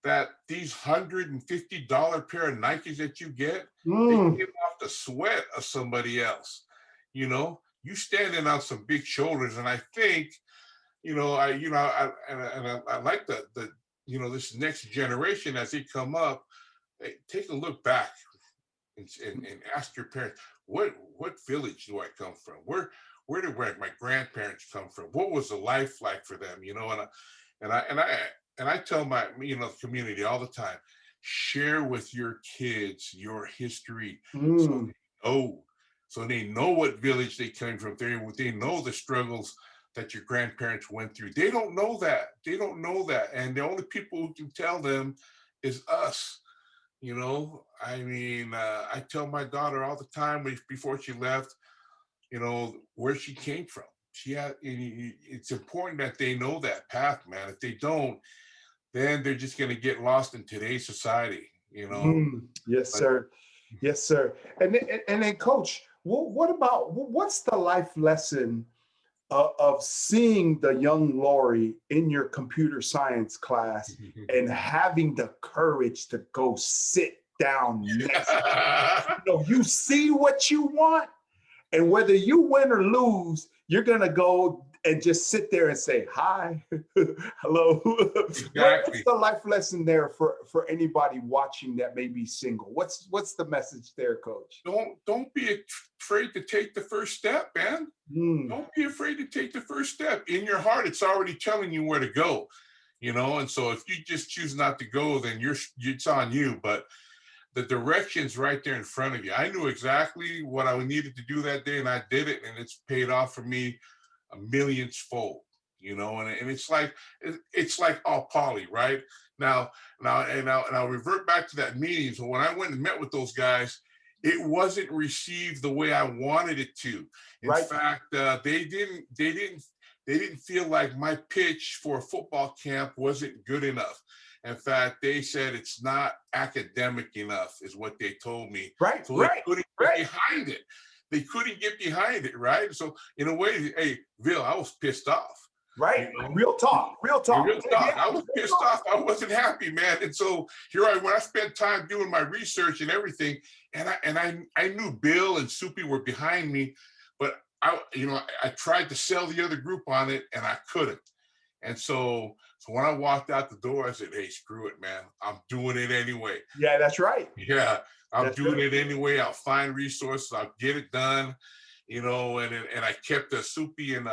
that these $150 pair of Nikes that you get, they mm, came off the sweat of somebody else. You standing on some big shoulders, and I think, I like this next generation as they come up, take a look back and ask your parents, what village do I come from? Where did my grandparents come from? What was the life like for them? And I tell my community all the time, share with your kids your history, so mm. they know so they know what village they came from. They know the struggles that your grandparents went through. They don't know that. They don't know that. And the only people who can tell them is us. I mean, I tell my daughter all the time before she left, where she came from. It's important that they know that path, man. If they don't, then they're just going to get lost in today's society. Yes, But sir. Yes, sir. And then, Coach, what about what's the life lesson of seeing the young Lori in your computer science class and having the courage to go sit down next? You see what you want, and whether you win or lose, you're gonna go and just sit there and say hi, hello. What's exactly. the life lesson there for anybody watching that may be single? What's the message there, Coach? Don't be afraid to take the first step, man. Mm, Don't be afraid to take the first step. In your heart, it's already telling you where to go. And so if you just choose not to go, then it's on you. But the direction's right there in front of you. I knew exactly what I needed to do that day, and I did it, and it's paid off for me a millions fold. And it's like all poly, right? And I'll revert back to that meeting. So when I went and met with those guys, it wasn't received the way I wanted it to. In right. fact, they didn't feel like my pitch for a football camp wasn't good enough. In fact, they said it's not academic enough, is what they told me. Right, So they right, couldn't get right, behind it. They couldn't get behind it, right? So in a way, hey, Bill, I was pissed off. right. You know, Real talk, real talk. real talk. Yeah, I was real pissed talk. off. I wasn't happy, man. And so when I spent time doing my research and everything, and I knew Bill and Soupy were behind me, but I tried to sell the other group on it, and I couldn't. And so when I walked out the door, I said, "Hey, screw it, man. I'm doing it anyway." Yeah, that's right. Yeah, I'm That's doing right. it anyway. I'll find resources. I'll get it done. And I kept Soupy and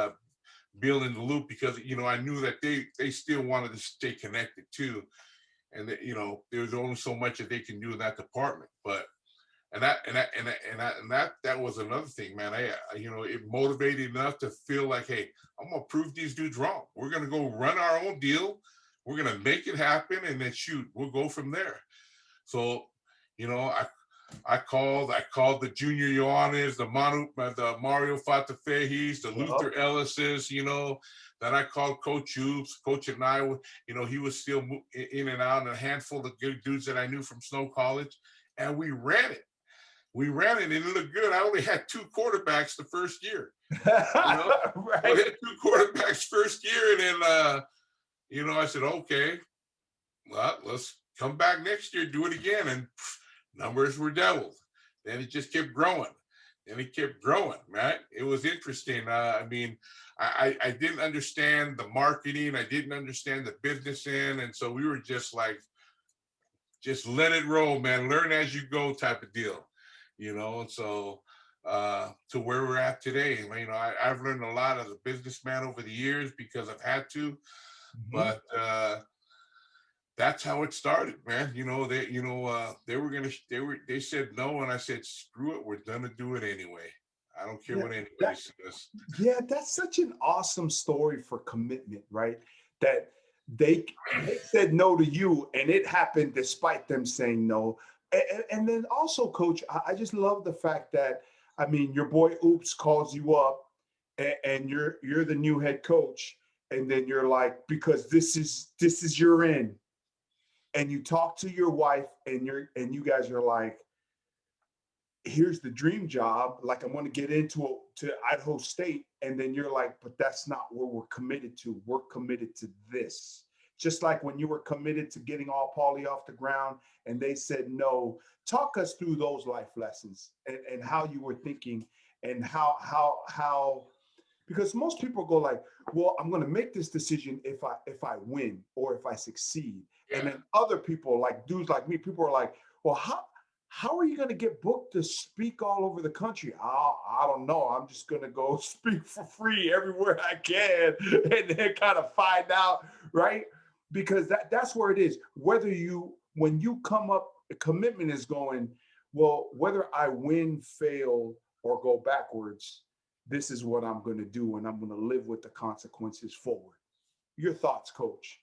Bill in the loop, because I knew that they still wanted to stay connected too, and that there's only so much that they can do in that department. But that was another thing, man. It motivated enough to feel like, hey, I'm gonna prove these dudes wrong. We're gonna go run our own deal. We're gonna make it happen, and then shoot, we'll go from there. So, I I called the Junior Ioannis, the Mario Fatafehis, the Luther Ellises, then I called Coach Oops, Coach and I, he was still in and out, and a handful of good dudes that I knew from Snow College, and we ran it. And it looked good. I only had 2 quarterbacks the first year. Right. I had 2 quarterbacks first year, and then I said, okay, well, let's come back next year, do it again, and numbers were doubled. Then it just kept growing. And it kept growing, right? It was interesting. I didn't understand the marketing. I didn't understand the business end. And so we were just like, just let it roll, man. Learn as you go type of deal, And so to where we're at today, I've learned a lot as a businessman over the years because I've had to, but that's how it started, man. They said no, and I said, screw it, we're gonna do it anyway. I don't care what anybody says. Yeah, that's such an awesome story for commitment, right? That they said no to you, and it happened despite them saying no. And then also, Coach, I just love the fact that, your boy Oops calls you up, and you're the new head coach, and then you're like, because this is your end. And you talk to your wife, and you guys are like, here's the dream job. Like, I want to get to Idaho State. And then you're like, but that's not where we're committed to. We're committed to this. Just like when you were committed to getting All Poly off the ground and they said no. Talk us through those life lessons and how you were thinking, and how because most people go like, well, I'm going to make this decision if I win or if I succeed. Yeah. And then other people, like dudes like me, people are like, well, how are you going to get booked to speak all over the country? I don't know. I'm just going to go speak for free everywhere I can and then kind of find out, right? Because that's where it is. When you come up, the commitment is going, well, whether I win, fail, or go backwards, this is what I'm going to do, and I'm going to live with the consequences forward. Your thoughts, Coach?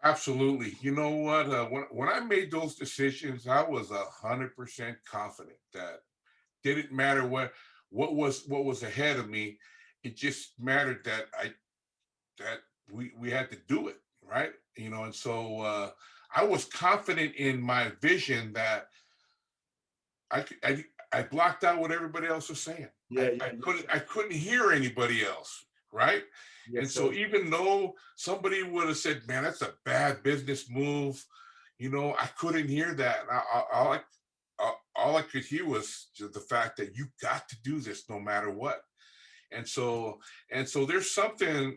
Absolutely. You know what? When I made those decisions, I was 100% confident that didn't matter what was ahead of me. It just mattered that we had to do it, right? And so I was confident in my vision that I blocked out what everybody else was saying. I couldn't hear anybody else, right? Yes, and so even though somebody would have said, man, that's a bad business move, I couldn't hear that. All I could hear was the fact that you got to do this no matter what. And so there's something,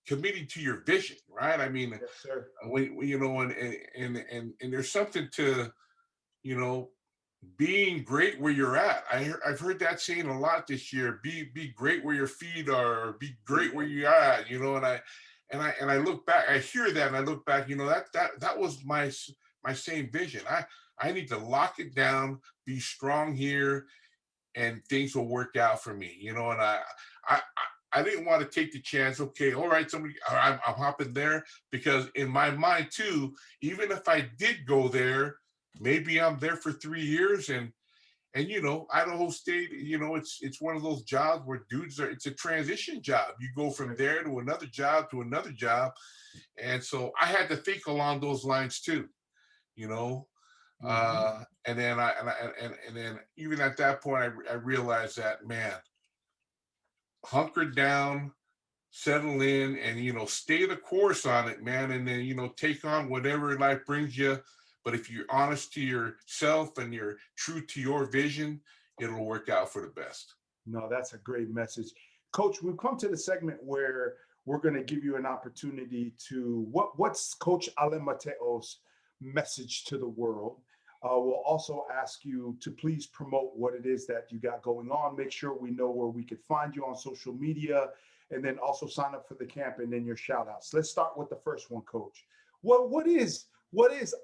committing to your vision, right? Yes, sir. And there's something to, being great where you're at. I've heard that saying a lot this year. Be great where your feet are. Be great where you are at. And I look back. I hear that, and I look back. That was my same vision. I need to lock it down. Be strong here, and things will work out for me. And I didn't want to take the chance. Okay, all right, I'm hopping there, because in my mind too, even if I did go there, maybe I'm there for 3 years, and Idaho State, it's one of those jobs where it's a transition job. You go from there to another job to another job. And so I had to think along those lines too, and then even at that point, I realized that, man, hunker down, settle in, and stay the course on it, man, and then take on whatever life brings you. But if you're honest to yourself and you're true to your vision, it'll work out for the best. No, that's a great message. Coach, we've come to the segment where we're going to give you an opportunity to, what's Coach Alema Teo's message to the world? We'll also ask you to please promote what it is that you got going on. Make sure we know where we could find you on social media, and then also sign up for the camp, and then your shout outs. Let's start with the first one, Coach. What is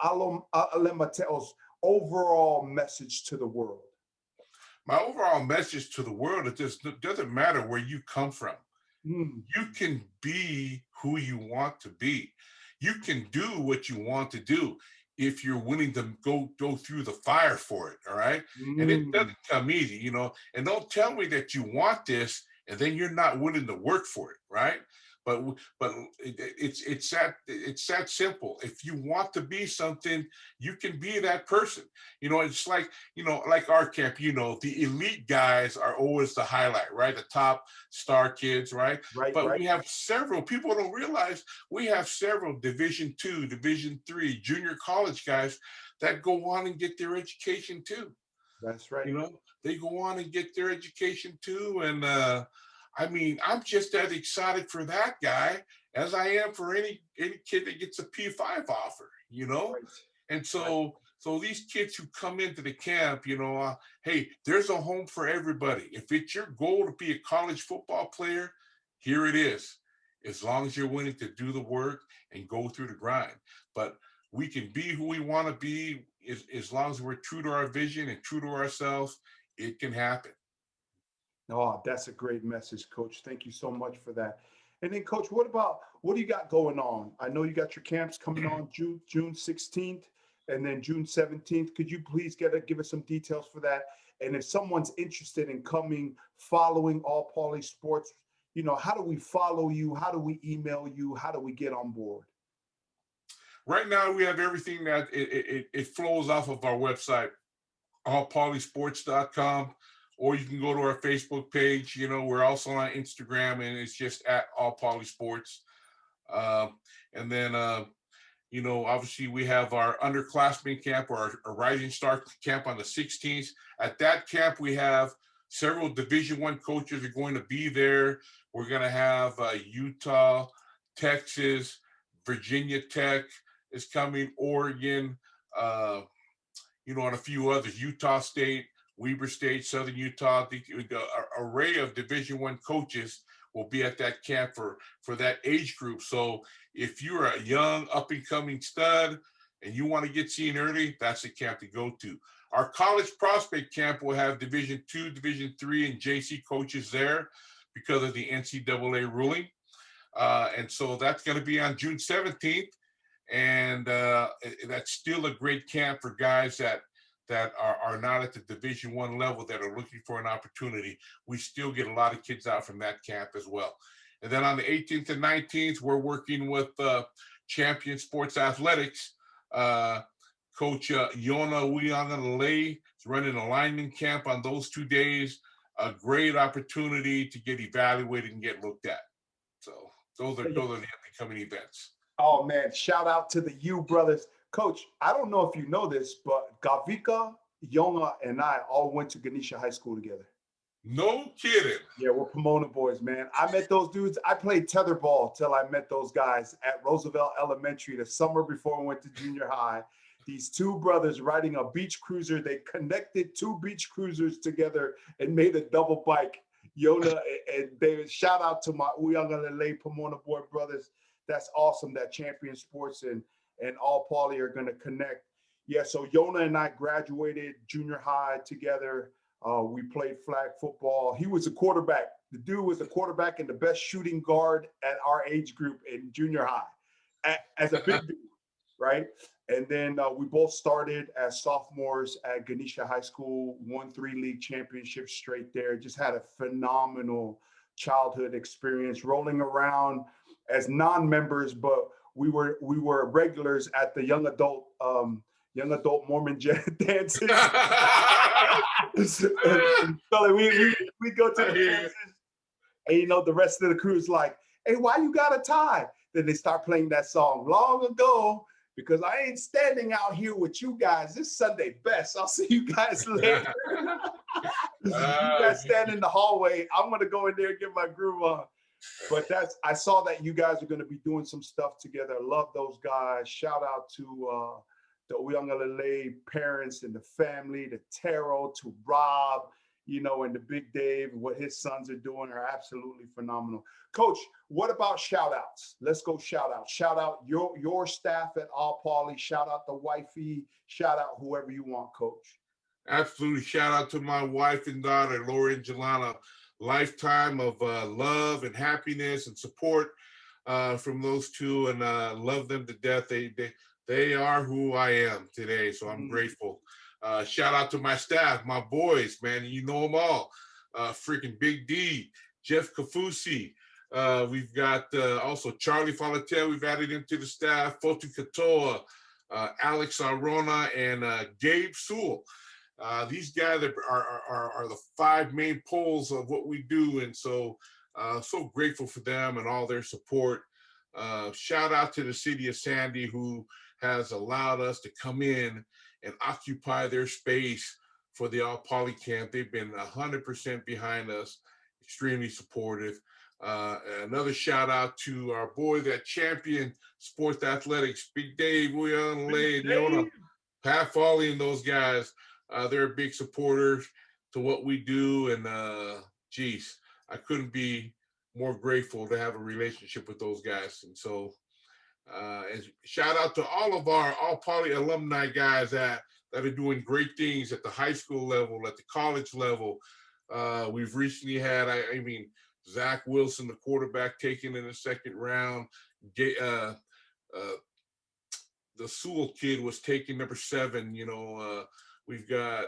Alema Teo's overall message to the world? My overall message to the world is it doesn't matter where you come from. You can be who you want to be. You can do what you want to do. if you're willing to go through the fire for it. All right. And it Mm, doesn't come easy, you know, and don't tell me that you want this and then you're not willing to work for it. Right. But it's that simple. If you want to be something, you can be that person. You know, it's like, you know, like our camp, you know, the elite guys are always the highlight, right? The top star kids, right? right, But right. we have several, people don't realize we have several Division II, Division III, junior college guys that go on and get their education too. That's right. You know, they go on and get their education too. And I mean, I'm just as excited for that guy as I am for any kid that gets a P5 offer, you know? Right. And Right. so these kids who come into the camp, you know, hey, there's a home for everybody. If it's your goal to be a college football player, here it is. As long as you're willing to do the work and go through the grind. But we can be who we want to be as long as we're true to our vision and true to ourselves, it can happen. Oh, that's a great message, Coach. Thank you so much for that. And then, Coach, what do you got going on? I know you got your camps coming on June 16th and then June 17th. Could you please give us some details for that? And if someone's interested in coming, following All Poly Sports, you know, how do we follow you? How do we email you? How do we get on board? Right now, we have everything that it flows off of our website, allpolysports.com, or you can go to our Facebook page. You know, we're also on Instagram, and it's just at All Poly Sports. Uh, and then, you know, obviously we have our underclassmen camp or our Rising Star camp on the 16th. At that camp, we have several Division I coaches are going to be there. We're going to have Utah, Texas, Virginia Tech is coming, Oregon, you know, and a few others, Utah State, Weber State, Southern Utah. The array of Division I coaches will be at that camp for that age group. So if you're a young up and coming stud and you want to get seen early, that's the camp to go to. Our college prospect camp will have Division II, Division III, and JC coaches there because of the NCAA ruling. And so that's going to be on June 17th. And that's still a great camp for guys that are not at the Division I level that are looking for an opportunity. We still get a lot of kids out from that camp as well. And then on the 18th and 19th, we're working with Champion Sports Athletics. Coach Yona Wiangalele is running a lineman camp on those 2 days. A great opportunity to get evaluated and get looked at. So those are the upcoming events. Oh man, shout out to the U brothers. Coach, I don't know if you know this, but Gavika, Yonga, and I all went to Ganesha High School together. No kidding. Yeah, we're Pomona boys, man. I met those dudes. I played tetherball till I met those guys at Roosevelt Elementary the summer before I went to junior high. These two brothers riding a beach cruiser. They connected two beach cruisers together and made a double bike. Yona and David, shout out to my Uyangalele Pomona boy brothers. That's awesome that Champion Sports and All Poly are going to connect. Yeah, so Yona and I graduated junior high together. We played flag football. He was a quarterback. The dude was a quarterback and the best shooting guard at our age group in junior high as a big dude, right? And then we both started as sophomores at Ganesha High School, won 3 league championships straight there. Just had a phenomenal childhood experience rolling around as non-members, but we were regulars at the young adult Mormon dances. So we go to the dances, and you know the rest of the crew is like, "Hey, why you got a tie?" Then they start playing that song, "Long Ago," because I ain't standing out here with you guys. This Sunday best. I'll see you guys later. You guys stand in the hallway. I'm gonna go in there and get my groove on. But I saw that you guys are going to be doing some stuff together. I love those guys. Shout out to the Uyangalele parents and the family, to Taro, to Rob, you know, and the Big Dave. What his sons are doing are absolutely phenomenal. Coach, what about shout outs? Let's go shout out. Shout out your staff at All Poly. Shout out the wifey. Shout out whoever you want, Coach. Absolutely. Shout out to my wife and daughter, Lori and Jelana. Lifetime of love and happiness and support from those two, and love them to death. They are who I am today, so I'm grateful. Shout out to my staff, my boys, man. You know them all. Freaking Big D, Jeff Kafusi. We've got also Charlie Falatel. We've added into the staff. Fotu Katoa, Alex Arona, and Gabe Sewell. These guys are the five main poles of what we do, and so so grateful for them and all their support. Shout out to the city of Sandy, who has allowed us to come in and occupy their space for the All Poly Camp. They've been 100% behind us, extremely supportive. Another shout out to our boy that championed sports athletics, Big Dave, William Lay, Leona, Pat Foley, and those guys. They're big supporters to what we do. And geez, I couldn't be more grateful to have a relationship with those guys. And so and shout out to all of our All Poly alumni guys that are doing great things at the high school level, at the college level. We've recently had, I mean, Zach Wilson, the quarterback, taken in the second round. The Sewell kid was taken number 7. You know, we've got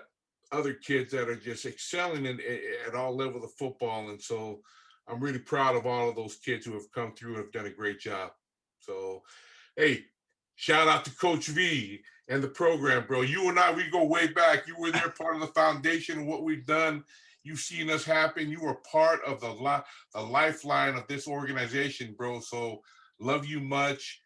other kids that are just excelling at all levels of football. And so I'm really proud of all of those kids who have come through and have done a great job. So, hey, shout out to Coach V and the program, bro. You and I, we go way back. You were there, part of the foundation of what we've done. You've seen us happen. You were part of the lifeline of this organization, bro. So love you much.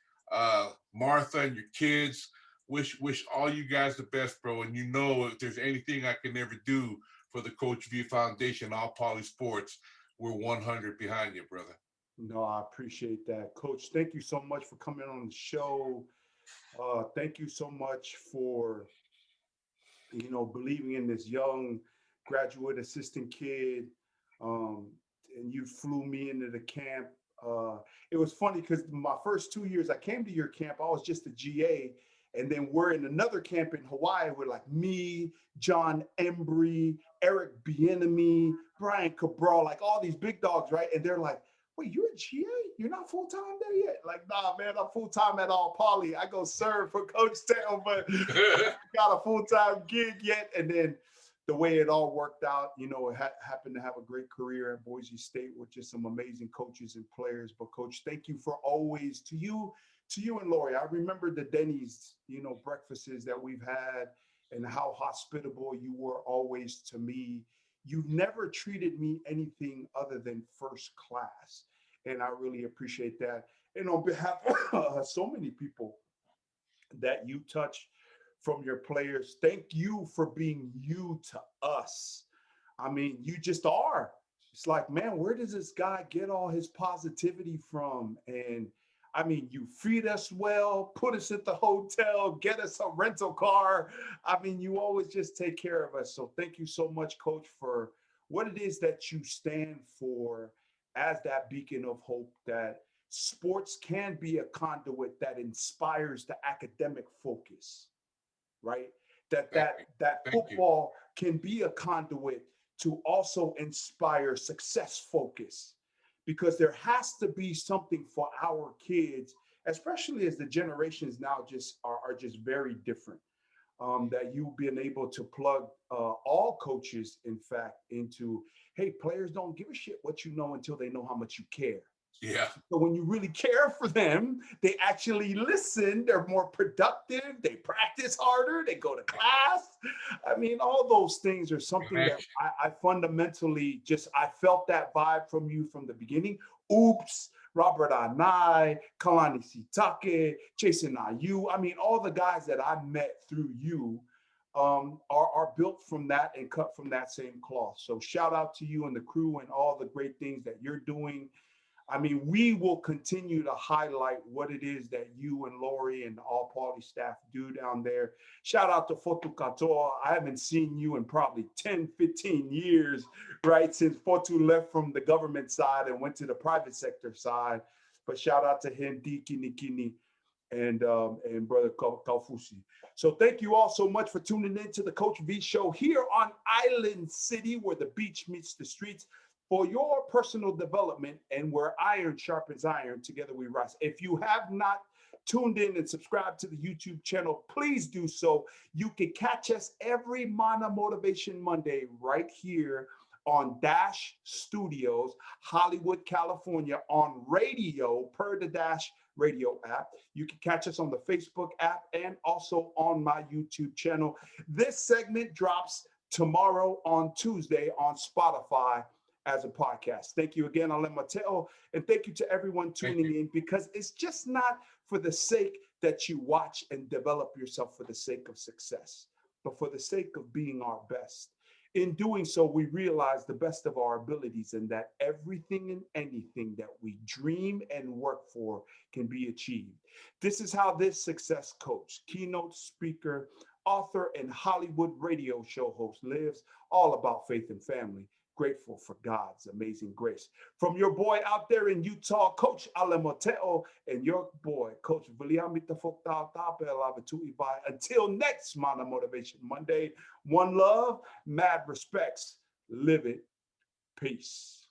Martha and your kids, wish all you guys the best, bro. And you know, if there's anything I can ever do for the Coach V Foundation, All Poly Sports, we're 100 behind you, brother. No, I appreciate that. Coach, thank you so much for coming on the show. Thank you so much for, believing in this young graduate assistant kid. And you flew me into the camp. It was funny because my first 2 years I came to your camp, I was just a GA. And then we're in another camp in Hawaii with like me, John Embry, Eric Bieniemy, Brian Cabral, like all these big dogs, right? And they're like, wait, you're a GA? You're not full-time there yet? Like, nah, man, I'm full-time at All Poly. I go serve for Coach Teo, but I got a full-time gig yet. And then the way it all worked out, happened to have a great career at Boise State with just some amazing coaches and players. But Coach, thank you for always, to you and Lori. I remember the Denny's, breakfasts that we've had and how hospitable you were always to me. You've never treated me anything other than first class. And I really appreciate that. And on behalf of so many people that you touch from your players, thank you for being you to us. I mean, you just are. It's like, man, where does this guy get all his positivity from? And I mean, you feed us well, put us at the hotel, get us a rental car. I mean, you always just take care of us. So thank you so much, Coach, for what it is that you stand for as that beacon of hope, that sports can be a conduit that inspires the academic focus, right? That football can be a conduit to also inspire success focus, because there has to be something for our kids, especially as the generations now just are just very different. That you've been able to plug all coaches, in fact, into, hey, players don't give a shit what you know until they know how much you care. Yeah. So when you really care for them, they actually listen. They're more productive. They practice harder. They go to class. I mean, all those things are something that I fundamentally I felt that vibe from you from the beginning. Oops, Robert Anai, Kalani Sitake, Jason Ayu. I mean, all the guys that I met through you are built from that and cut from that same cloth. So shout out to you and the crew and all the great things that you're doing. I mean, we will continue to highlight what it is that you and Lori and the All Poly staff do down there. Shout out to Fotu Katoa. I haven't seen you in probably 10, 15 years, right? Since Fotu left from the government side and went to the private sector side. But shout out to him, Diki Nikini, and Brother Kaufusi. So thank you all so much for tuning in to the Coach V Show here on Island City, where the beach meets the streets, for your personal development and where iron sharpens iron, together we rise. If you have not tuned in and subscribed to the YouTube channel, please do so. You can catch us every Mana Motivation Monday right here on Dash Studios, Hollywood, California, on radio per the Dash Radio app. You can catch us on the Facebook app and also on my YouTube channel. This segment drops tomorrow on Tuesday on Spotify as a podcast. Thank you again, Alema Teo, and thank you to everyone tuning in, because it's just not for the sake that you watch and develop yourself for the sake of success, but for the sake of being our best. In doing so, we realize the best of our abilities and that everything and anything that we dream and work for can be achieved. This is how this success coach, keynote speaker, author, and Hollywood radio show host lives, all about faith and family. Grateful for God's amazing grace. From your boy out there in Utah, Coach Alema Teo, and your boy, Coach Viliamita Fokta Ibai. Until next Mana Motivation Monday, one love, mad respects, live it, peace.